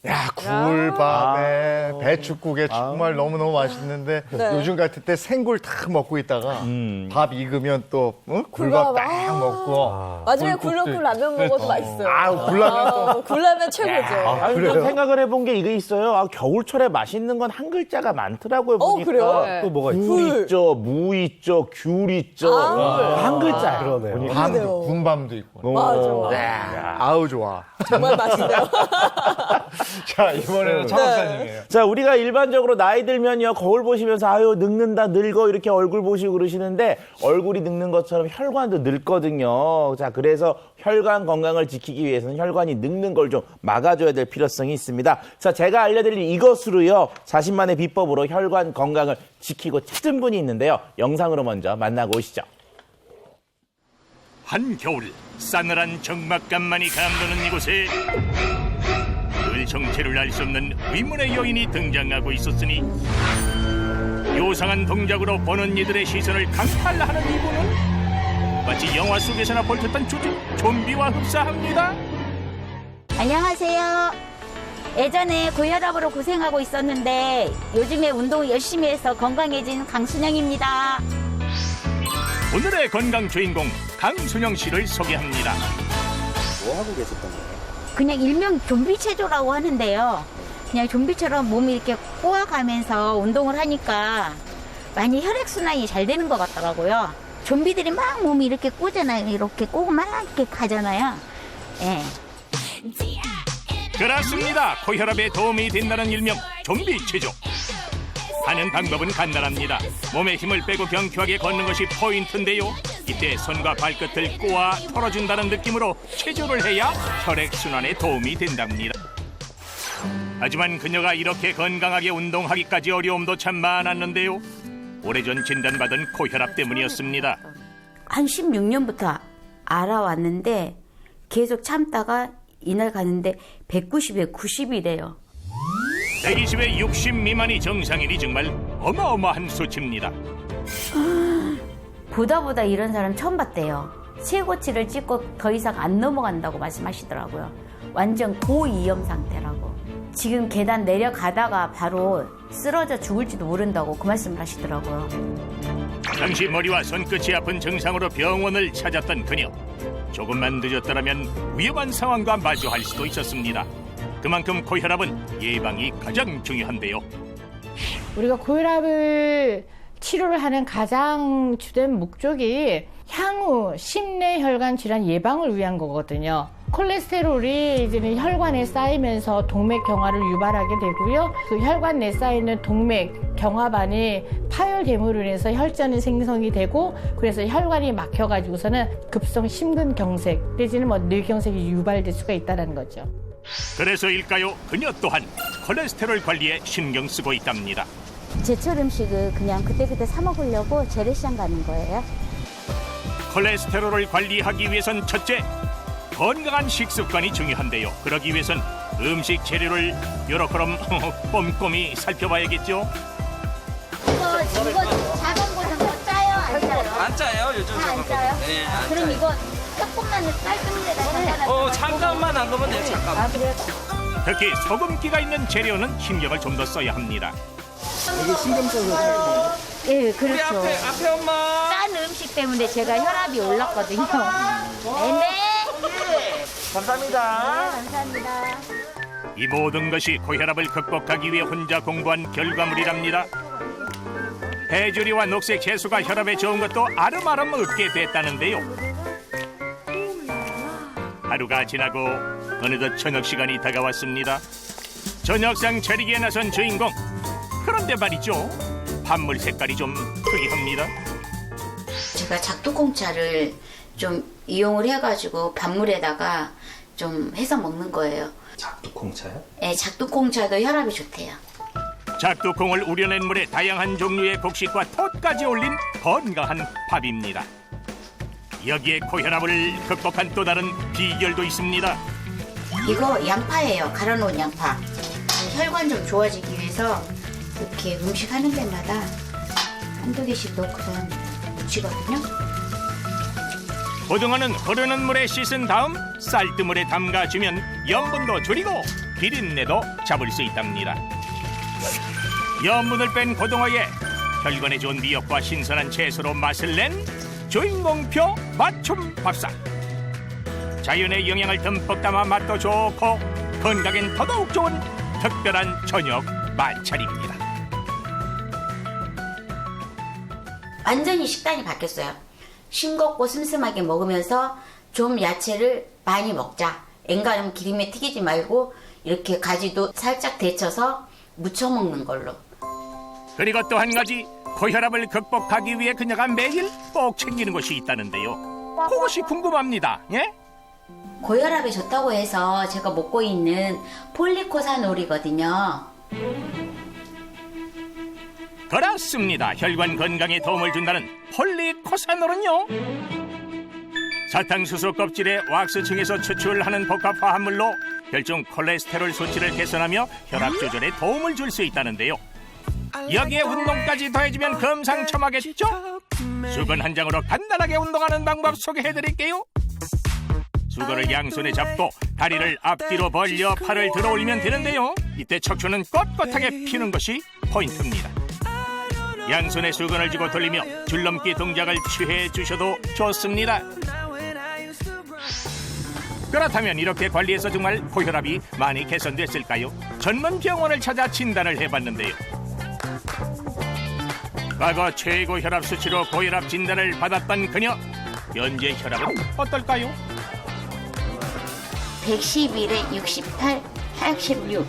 S1: 야, 굴밥에 배춧국에 정말 너무너무 맛있는데
S2: 네.
S1: 요즘 같을 때 생굴 딱 먹고 있다가 밥 익으면 또 굴밥 딱 먹고
S2: 마지막에
S1: 굴국도
S2: 굴 넣고 라면 먹어도 맛있어요.
S1: 굴라면 또
S2: 굴라면 최고죠.
S3: 아니,
S1: 그래요?
S3: 좀 생각을 해본 게 이게 있어요. 겨울철에 맛있는 건 한 글자가 많더라고요. 보니까.
S2: 그래요?
S4: 네.
S5: 또 뭐가 있죠?
S3: 굴 있죠, 무 있죠, 귤 있죠. 한 글자예요.
S5: 그러네요.
S3: 보니까.
S1: 밤도 군밤도 있고.
S2: 맞아.
S1: 아우 좋아.
S2: 정말 맛있네요.
S1: 자, 이번에는 차 박사님이에요.
S3: 자, 우리가 일반적으로 나이 들면요, 거울 보시면서 아유, 늙는다, 늙어, 이렇게 얼굴 보시고 그러시는데 얼굴이 늙는 것처럼 혈관도 늙거든요. 자, 그래서 혈관 건강을 지키기 위해서는 혈관이 늙는 걸 좀 막아줘야 될 필요성이 있습니다. 자, 제가 알려드릴 이것으로요, 자신만의 비법으로 혈관 건강을 지키고 찾은 분이 있는데요. 영상으로 먼저 만나고 오시죠.
S9: 한겨울 싸늘한 적막감만이 감도는 이곳에 늘 정체를 알 수 없는 의문의 여인이 등장하고 있었으니 요상한 동작으로 보는 이들의 시선을 강탈하는 이분은 마치 영화 속에서나 볼 듯한 조직 좀비와 흡사합니다.
S10: 안녕하세요. 예전에 고혈압으로 고생하고 있었는데 요즘에 운동 열심히 해서 건강해진 강순영입니다.
S9: 오늘의 건강 주인공 강순영 씨를 소개합니다.
S10: 그냥 일명 좀비 체조라고 하는데요. 그냥 좀비처럼 몸이 이렇게 꼬아가면서 운동을 하니까 많이 혈액순환이 잘 되는 것 같더라고요. 좀비들이 막 몸이 이렇게 꼬잖아요. 이렇게 꼬고 막 이렇게 가잖아요. 예.
S9: 그렇습니다. 고혈압에 도움이 된다는 일명 좀비 체조. 하는 방법은 간단합니다. 몸에 힘을 빼고 경쾌하게 걷는 것이 포인트인데요. 이때 손과 발끝을 꼬아 털어준다는 느낌으로 체조를 해야 혈액순환에 도움이 된답니다. 하지만 그녀가 이렇게 건강하게 운동하기까지 어려움도 참 많았는데요. 오래전 진단받은 고혈압 때문이었습니다.
S10: 한 16년부터 알아왔는데 계속 참다가 이날 가는데 190에 90이 돼요.
S9: 120에 60 미만이 정상이니 정말 어마어마한 수치입니다.
S10: 보다 이런 사람 처음 봤대요. 최고치를 찍고 더 이상 안 넘어간다고 말씀하시더라고요. 완전 고위험 상태라고. 지금 계단 내려가다가 바로 쓰러져 죽을지도 모른다고 그 말씀을 하시더라고요.
S9: 당시 머리와 손끝이 아픈 증상으로 병원을 찾았던 그녀. 조금만 늦었더라면 위험한 상황과 마주할 수도 있었습니다. 그만큼 고혈압은 예방이 가장 중요한데요.
S11: 우리가 고혈압을 치료를 하는 가장 주된 목적이 향후 심내혈관 질환 예방을 위한 거거든요. 콜레스테롤이 이제는 혈관에 쌓이면서 동맥 경화를 유발하게 되고요. 그 혈관 내에 쌓이는 동맥 경화반이 파열됨으로 인해서 혈전이 생성이 되고 그래서 혈관이 막혀가지고서는 급성 심근경색 내지는 뇌경색이 유발될 수가 있다는 거죠.
S9: 그래서일까요? 그녀 또한 콜레스테롤 관리에 신경 쓰고 있답니다.
S10: 제철 음식을 그냥 그때그때 사 먹으려고 재래시장 가는 거예요.
S9: 콜레스테롤을 관리하기 위해선 첫째, 건강한 식습관이 중요한데요. 그러기 위해선 음식 재료를 요렇게럼 꼼꼼히 살펴봐야겠죠.
S10: 이거 작은 거는 짜요? 안 짜요?
S12: 안 짜요, 요즘
S10: 안 짜요?
S12: 네,
S10: 아,
S12: 안
S10: 그럼
S12: 짜요.
S10: 이거 조금만 깔끔 데다
S12: 잠깐만 안 넣으면 돼요, 잠깐.
S10: 아, 그래요?
S9: 특히 소금기가 있는 재료는 신경을 좀 더 써야 합니다.
S10: 예,
S12: 우리
S10: 그렇죠.
S12: 앞에 엄마.
S10: 짠 음식 때문에 제가 혈압이 올랐거든요. 네.
S3: 감사합니다.
S10: 감사합니다.
S9: 이 모든 것이 고혈압을 극복하기 위해 혼자 공부한 결과물이랍니다. 해조류와 녹색 채소가 혈압에 좋은 것도 아름아름 얻게 됐다는데요. 하루가 지나고 어느덧 저녁 시간이 다가왔습니다. 저녁상 차리기에 나선 주인공. 그런데 말이죠. 밥물 색깔이 좀 특이합니다.
S10: 제가 작두콩차를 좀 이용을 해가지고 밥물에다가 좀 해서 먹는 거예요.
S12: 작두콩차요?
S10: 네, 작두콩차도 혈압이 좋대요.
S9: 작두콩을 우려낸 물에 다양한 종류의 곡식과 톳까지 올린 건강한 밥입니다. 여기에 고혈압을 극복한 또 다른 비결도 있습니다.
S10: 이거 양파예요. 갈아놓은 양파. 혈관 좀 좋아지기 위해서 이렇게 음식 하는 데마다 한두 개씩 넣고선 묻히거든요.
S9: 고등어는 흐르는 물에 씻은 다음 쌀뜨물에 담가주면 염분도 줄이고 비린내도 잡을 수 있답니다. 염분을 뺀 고등어에 혈관에 좋은 미역과 신선한 채소로 맛을 낸 주인공표 맞춤 밥상. 자연의 영양을 듬뿍 담아 맛도 좋고 건강엔 더더욱 좋은 특별한 저녁 만찬입니다.
S10: 완전히 식단이 바뀌었어요. 싱겁고 슴슴하게 먹으면서 좀 야채를 많이 먹자. 엔간하면 기름에 튀기지 말고 이렇게 가지도 살짝 데쳐서 무쳐 먹는 걸로.
S9: 그리고 또 한 가지 고혈압을 극복하기 위해 그녀가 매일 꼭 챙기는 것이 있다는데요. 그것이 궁금합니다. 예?
S10: 고혈압에 좋다고 해서 제가 먹고 있는 폴리코사놀이거든요.
S9: 그렇습니다. 혈관 건강에 도움을 준다는 폴리코사놀은요. 사탕수수 껍질의 왁스층에서 추출하는 복합 화합물로 혈중 콜레스테롤 수치를 개선하며 혈압 조절에 도움을 줄 수 있다는데요. 여기에 운동까지 더해지면 금상첨화겠죠? 수건 한 장으로 간단하게 운동하는 방법 소개해드릴게요. 수건을 양손에 잡고 다리를 앞뒤로 벌려 팔을 들어 올리면 되는데요. 이때 척추는 꼿꼿하게 피는 것이 포인트입니다. 양손에 수건을 쥐고 돌리며 줄넘기 동작을 취해 주셔도 좋습니다. 그렇다면 이렇게 관리해서 정말 고혈압이 많이 개선됐을까요? 전문 병원을 찾아 진단을 해봤는데요. 과거 최고 혈압 수치로 고혈압 진단을 받았던 그녀. 현재 혈압은 어떨까요?
S10: 111에 68, 86.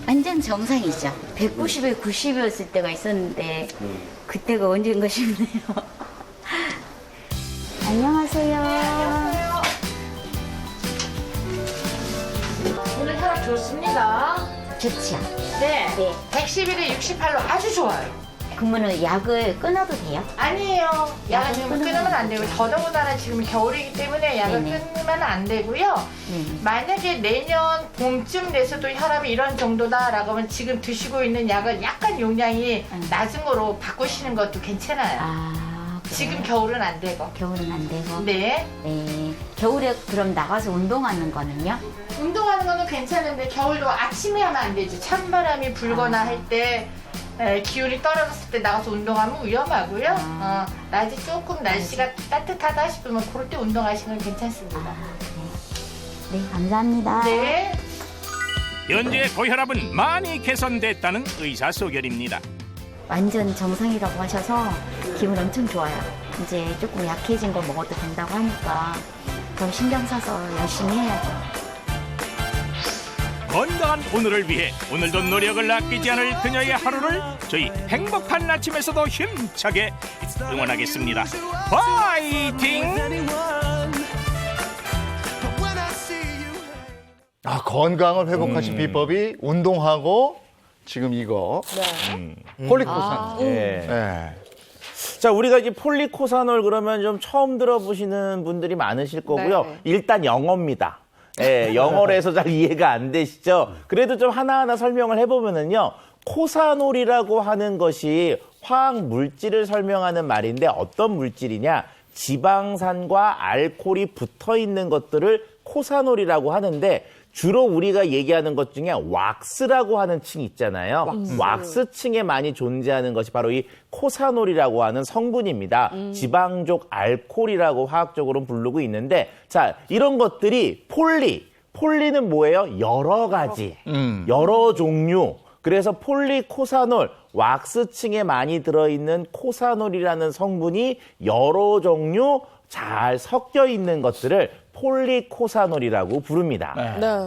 S10: 완전 정상이죠. 190에 90이었을 때가 있었는데 그때가 언젠가 싶네요. 안녕하세요.
S11: 오늘 혈압 좋습니다.
S10: 좋지요.
S11: 네.
S10: 네.
S11: 111에 68로 아주 좋아요.
S10: 그러면 약을 끊어도 돼요?
S11: 아니에요. 약을 지금
S10: 끊으면
S11: 끊으면 안 되고 더더군다나 지금 겨울이기 때문에 약을
S10: 네네.
S11: 끊으면 안 되고요. 만약에 내년 봄쯤 돼서도 혈압이 이런 정도다라고 하면 지금 드시고 있는 약을 약간 용량이 낮은 거로 바꾸시는 것도 괜찮아요.
S10: 아, 그래요?
S11: 지금 겨울은 안 되고.
S10: 겨울은 안 되고.
S11: 네.
S10: 네. 겨울에 그럼 나가서 운동하는 거는요?
S11: 운동하는 거는 괜찮은데 겨울도 아침에 하면 안 되죠. 찬바람이 불거나 할 때 기온이 떨어졌을 때 나가서 운동하면 위험하고요. 낮에 조금 날씨가 따뜻하다 싶으면 그럴 때 운동하시면 괜찮습니다.
S10: 네, 감사합니다.
S11: 네.
S9: 현재 고혈압은 많이 개선됐다는 의사 소견입니다.
S10: 완전 정상이라고 하셔서 기분 엄청 좋아요. 이제 조금 약해진 거 먹어도 된다고 하니까 더 신경 써서 열심히 해야죠.
S9: 건강한 오늘을 위해 오늘도 노력을 아끼지 않을 그녀의 하루를 저희 행복한 아침에서도 힘차게 응원하겠습니다. 파이팅!
S1: 건강을 회복하신 비법이 운동하고 지금 이거 폴리코산. 네.
S3: 자, 우리가 이제 폴리코사놀 그러면 좀 처음 들어보시는 분들이 많으실 거고요.
S4: 네.
S3: 일단 영어입니다. 예, 영어로 해서 잘 이해가 안 되시죠? 그래도 좀 하나하나 설명을 해보면은요. 코사놀이라고 하는 것이 화학 물질을 설명하는 말인데 어떤 물질이냐? 지방산과 알코올이 붙어 있는 것들을 코사놀이라고 하는데 주로 우리가 얘기하는 것 중에 왁스라고 하는 층이 있잖아요. 왁스층에 많이 존재하는 것이 바로 이 코사놀이라고 하는 성분입니다. 지방족 알코올이라고 화학적으로는 부르고 있는데 자, 이런 것들이 폴리는 뭐예요? 여러 가지, 여러 종류. 그래서 폴리코사놀, 왁스층에 많이 들어있는 코사놀이라는 성분이 여러 종류 잘 섞여 있는 것들을 폴리코사놀이라고 부릅니다.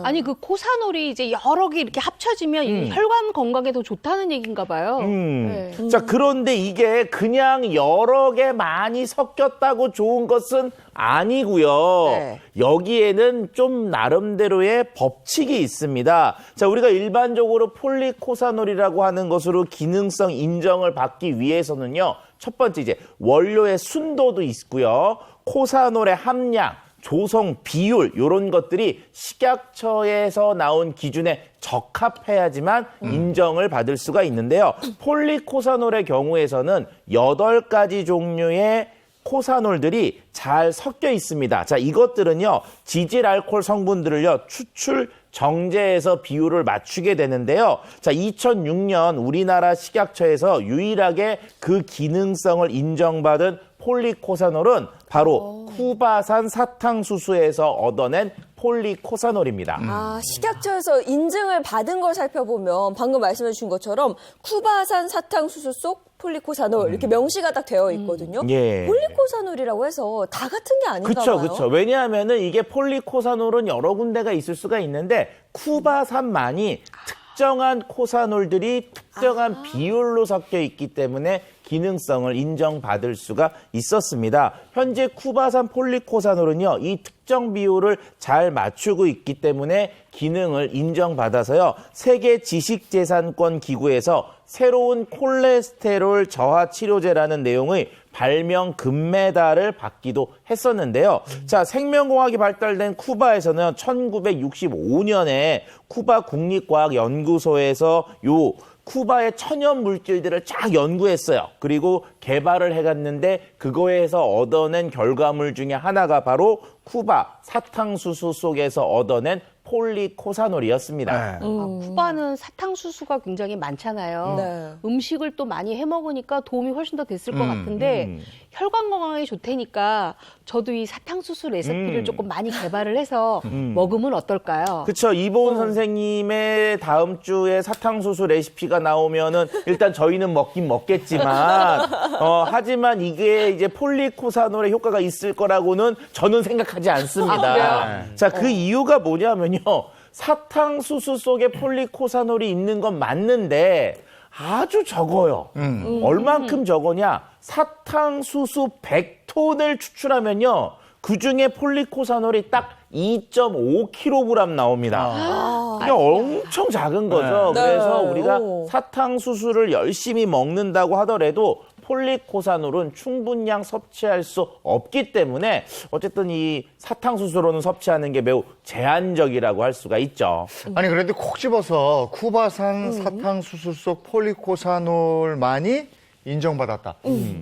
S4: 아니 그 코사놀이 이제 여러 개 이렇게 합쳐지면 이 혈관 건강에 더 좋다는 얘기인가 봐요. 네.
S3: 자, 그런데 이게 그냥 여러 개 많이 섞였다고 좋은 것은 아니고요.
S2: 네.
S3: 여기에는 좀 나름대로의 법칙이 있습니다. 자, 우리가 일반적으로 폴리코사놀이라고 하는 것으로 기능성 인정을 받기 위해서는요. 첫 번째 이제 원료의 순도도 있고요. 코사놀의 함량, 조성 비율 이런 것들이 식약처에서 나온 기준에 적합해야지만 인정을 받을 수가 있는데요. 폴리코사놀의 경우에서는 8가지 종류의 코사놀들이 잘 섞여 있습니다. 자, 이것들은요. 지질 알코올 성분들을요. 추출 정제해서 비율을 맞추게 되는데요. 자, 2006년 우리나라 식약처에서 유일하게 그 기능성을 인정받은 폴리코사놀은 바로 쿠바산 사탕수수에서 얻어낸 폴리코사놀입니다.
S2: 식약처에서 인증을 받은 걸 살펴보면 방금 말씀해 주신 것처럼 쿠바산 사탕수수 속 폴리코사놀 이렇게 명시가 딱 되어 있거든요.
S3: 예.
S2: 폴리코사놀이라고 해서 다 같은 게 아닌가 봐요.
S3: 그렇죠. 왜냐하면은 이게 폴리코사놀은 여러 군데가 있을 수가 있는데 쿠바산만이 특정한 코사놀들이 특정한 비율로 섞여 있기 때문에 기능성을 인정받을 수가 있었습니다. 현재 쿠바산 폴리코사놀은요, 이 특정 비율을 잘 맞추고 있기 때문에 기능을 인정받아서요, 세계 지식재산권 기구에서 새로운 콜레스테롤 저하 치료제라는 내용의 발명 금메달을 받기도 했었는데요. 자, 생명공학이 발달된 쿠바에서는 1965년에 쿠바 국립과학연구소에서 요 쿠바의 천연 물질들을 쫙 연구했어요. 그리고 개발을 해갔는데 그거에서 얻어낸 결과물 중에 하나가 바로 쿠바 사탕수수 속에서 얻어낸 폴리코사놀이었습니다.
S4: 쿠바는 사탕수수가 굉장히 많잖아요.
S2: 네.
S4: 음식을 또 많이 해 먹으니까 도움이 훨씬 더 됐을 것 같은데 혈관 건강에 좋다니까 저도 이 사탕수수 레시피를 조금 많이 개발을 해서 먹으면 어떨까요?
S3: 그렇죠. 이보은 선생님의 다음 주에 사탕수수 레시피가 나오면은 일단 저희는 먹긴 먹겠지만 하지만 이게 이제 폴리코사놀의 효과가 있을 거라고는 저는 생각하지 않습니다. 자, 그 이유가 뭐냐면요. 사탕수수 속에 폴리코사놀이 있는 건 맞는데 아주 적어요. 얼만큼 적으냐? 사탕수수 100톤을 추출하면요. 그중에 폴리코사놀이 딱 2.5kg 나옵니다. 이게 엄청 작은 거죠.
S2: 네.
S3: 그래서 우리가
S2: 오.
S3: 사탕수수를 열심히 먹는다고 하더라도 폴리코사놀은 충분량 섭취할 수 없기 때문에 어쨌든 이 사탕수수로는 섭취하는 게 매우 제한적이라고 할 수가 있죠.
S1: 아니 그런데 콕 집어서 쿠바산 사탕수수 속 폴리코사놀만이 인정받았다.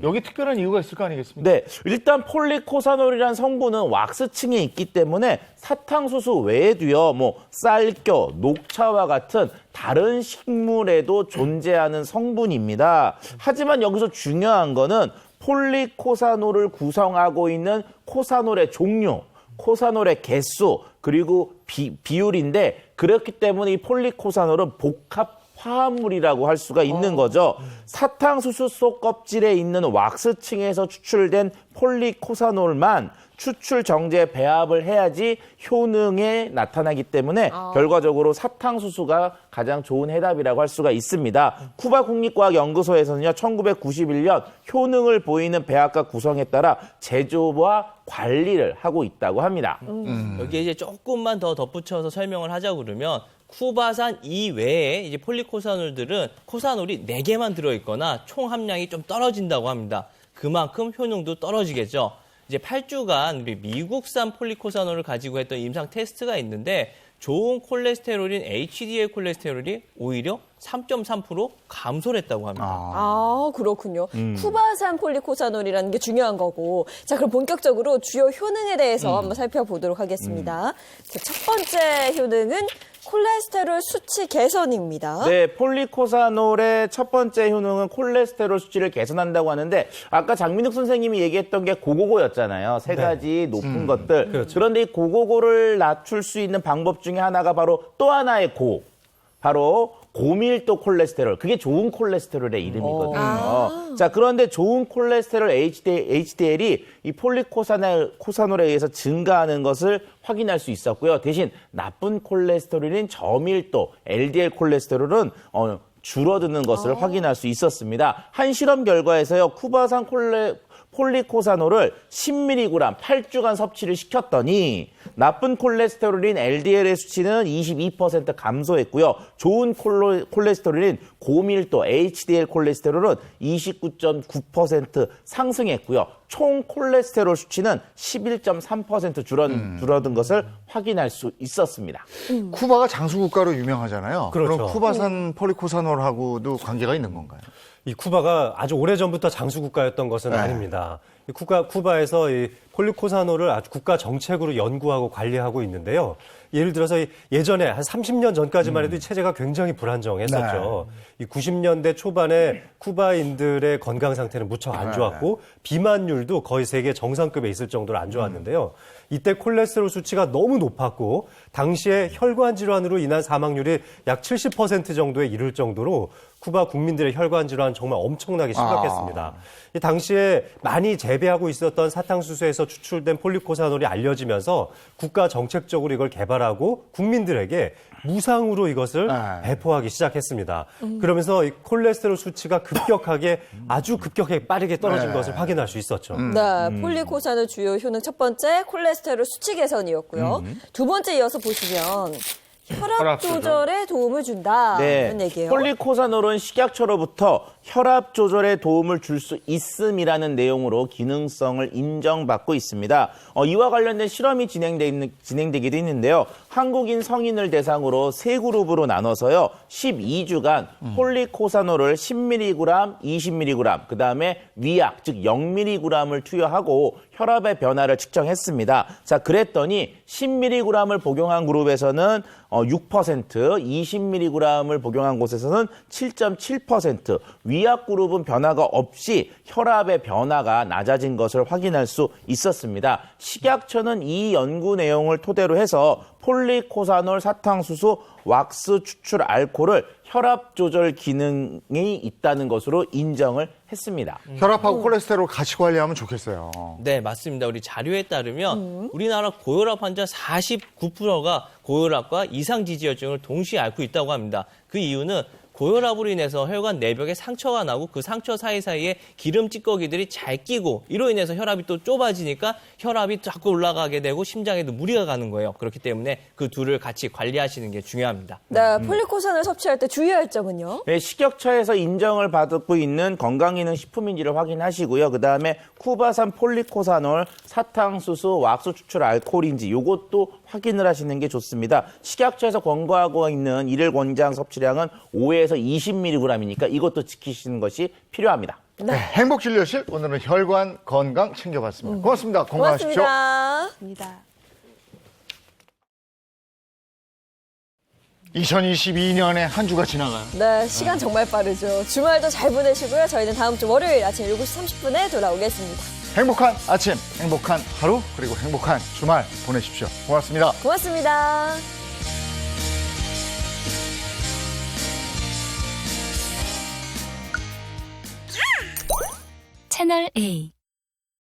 S1: 여기 특별한 이유가 있을 거 아니겠습니까?
S3: 네, 일단 폴리코사놀이라는 성분은 왁스층에 있기 때문에 사탕수수 외에도요, 뭐 쌀겨, 녹차와 같은 다른 식물에도 존재하는 성분입니다. 하지만 여기서 중요한 거는 폴리코사놀을 구성하고 있는 코사놀의 종류, 코사놀의 개수, 그리고 비율인데 그렇기 때문에 이 폴리코사놀은 복합 화합물이라고 할 수가 있는 거죠. 사탕수수 속 껍질에 있는 왁스층에서 추출된 폴리코사놀만 추출 정제 배합을 해야지 효능에 나타나기 때문에 결과적으로 사탕수수가 가장 좋은 해답이라고 할 수가 있습니다. 쿠바 국립과학연구소에서는요, 1991년 효능을 보이는 배합과 구성에 따라 제조와 관리를 하고 있다고 합니다.
S6: 여기에 이제 조금만 더 덧붙여서 설명을 하자고 그러면 쿠바산 이외에 이제 폴리코사놀들은 코사놀이 4개만 들어있거나 총 함량이 좀 떨어진다고 합니다. 그만큼 효능도 떨어지겠죠. 이제 8주간 우리 미국산 폴리코사놀을 가지고 했던 임상 테스트가 있는데 좋은 콜레스테롤인 HDL 콜레스테롤이 오히려 3.3% 감소를 했다고 합니다.
S2: 아, 그렇군요. 쿠바산 폴리코사놀이라는 게 중요한 거고. 자, 그럼 본격적으로 주요 효능에 대해서 한번 살펴보도록 하겠습니다. 자, 첫 번째 효능은 콜레스테롤 수치 개선입니다.
S3: 네, 폴리코사놀의 첫 번째 효능은 콜레스테롤 수치를 개선한다고 하는데 아까 장민욱 선생님이 얘기했던 게 고고고였잖아요. 세 가지 높은 것들.
S5: 그렇죠.
S3: 그런데 이 고고고를 낮출 수 있는 방법 중에 하나가 바로 또 하나의 바로 고밀도 콜레스테롤. 그게 좋은 콜레스테롤의 이름이거든요. 자, 그런데 좋은 콜레스테롤 HDL이 이 폴리코사놀에 의해서 증가하는 것을 확인할 수 있었고요. 대신 나쁜 콜레스테롤인 저밀도 LDL 콜레스테롤은 줄어드는 것을 확인할 수 있었습니다. 한 실험 결과에서요, 쿠바산 폴리코사놀을 10mg 8주간 섭취를 시켰더니 나쁜 콜레스테롤인 LDL의 수치는 22% 감소했고요. 좋은 콜레스테롤인 고밀도 HDL 콜레스테롤은 29.9% 상승했고요. 총 콜레스테롤 수치는 11.3% 줄어든 것을 확인할 수 있었습니다.
S1: 쿠바가 장수국가로 유명하잖아요.
S5: 그렇죠.
S1: 그럼 쿠바산 폴리코사놀하고도 관계가 있는 건가요?
S5: 이 쿠바가 아주 오래전부터 장수국가였던 것은 아닙니다. 이 쿠바에서 이 폴리코사놀을 아주 국가 정책으로 연구하고 관리하고 있는데요. 예를 들어서 예전에 한 30년 전까지만 해도 이 체제가 굉장히 불안정했었죠. 이 90년대 초반에 쿠바인들의 건강 상태는 무척 안 좋았고 비만율도 거의 세계 정상급에 있을 정도로 안 좋았는데요. 이때 콜레스테롤 수치가 너무 높았고 당시에 혈관 질환으로 인한 사망률이 약 70% 정도에 이를 정도로 쿠바 국민들의 혈관 질환 정말 엄청나게 심각했습니다. 이 당시에 많이 재배하고 있었던 사탕수수에서 추출된 폴리코사놀이 알려지면서 국가 정책적으로 이걸 개발하고 국민들에게 무상으로 이것을 배포하기 시작했습니다. 그러면서 이 콜레스테롤 수치가 아주 급격하게 빠르게 떨어진 것을 확인할 수 있었죠.
S2: 네, 폴리코사놀 주요 효능 첫 번째 콜레스테롤 수치 개선이었고요. 두 번째 이어서 보시면 혈압 조절에 도움을 준다. 이런 얘기예요.
S3: 폴리코사놀은 식약처로부터 혈압 조절에 도움을 줄 수 있음이라는 내용으로 기능성을 인정받고 있습니다. 이와 관련된 실험이 진행되기도 했는데요. 한국인 성인을 대상으로 세 그룹으로 나눠서요. 12주간 폴리코사놀을 10mg, 20mg, 그다음에 위약, 즉 0mg을 투여하고 혈압의 변화를 측정했습니다. 자, 그랬더니 10mg을 복용한 그룹에서는 6%, 20mg을 복용한 곳에서는 7.7%, 위약 그룹은 변화가 없이 혈압의 변화가 낮아진 것을 확인할 수 있었습니다. 식약처는 이 연구 내용을 토대로 해서 폴리코사놀 사탕수수 왁스 추출 알코올을 혈압 조절 기능이 있다는 것으로 인정을 했습니다.
S1: 혈압하고 콜레스테롤 같이 관리하면 좋겠어요.
S6: 네, 맞습니다. 우리 자료에 따르면 우리나라 고혈압 환자 49%가 고혈압과 이상지지혈증을 동시에 앓고 있다고 합니다. 그 이유는 고혈압으로 인해서 혈관 내벽에 상처가 나고 그 상처 사이사이에 기름 찌꺼기들이 잘 끼고 이로 인해서 혈압이 또 좁아지니까 혈압이 자꾸 올라가게 되고 심장에도 무리가 가는 거예요. 그렇기 때문에 그 둘을 같이 관리하시는 게 중요합니다.
S2: 네, 폴리코사놀 섭취할 때 주의할 점은요?
S3: 네, 식약처에서 인정을 받고 있는 건강기능식품인지를 확인하시고요. 그다음에 쿠바산 폴리코사놀 사탕수수 왁스 추출 알코올인지 이것도 확인을 하시는 게 좋습니다. 식약처에서 권고하고 있는 일일 권장 섭취량은 5에서 20mg이니까 이것도 지키시는 것이 필요합니다.
S1: 네, 행복진료실 오늘은 혈관 건강 챙겨봤습니다. 고맙습니다. 건강하십시오.
S2: 고맙습니다.
S1: 2022년에 한 주가 지나가요.
S2: 네, 시간 정말 빠르죠. 주말도 잘 보내시고요. 저희는 다음 주 월요일 아침 7시 30분에 돌아오겠습니다.
S1: 행복한 아침, 행복한 하루, 그리고 행복한 주말 보내십시오. 고맙습니다.
S2: 고맙습니다.
S13: 채널 A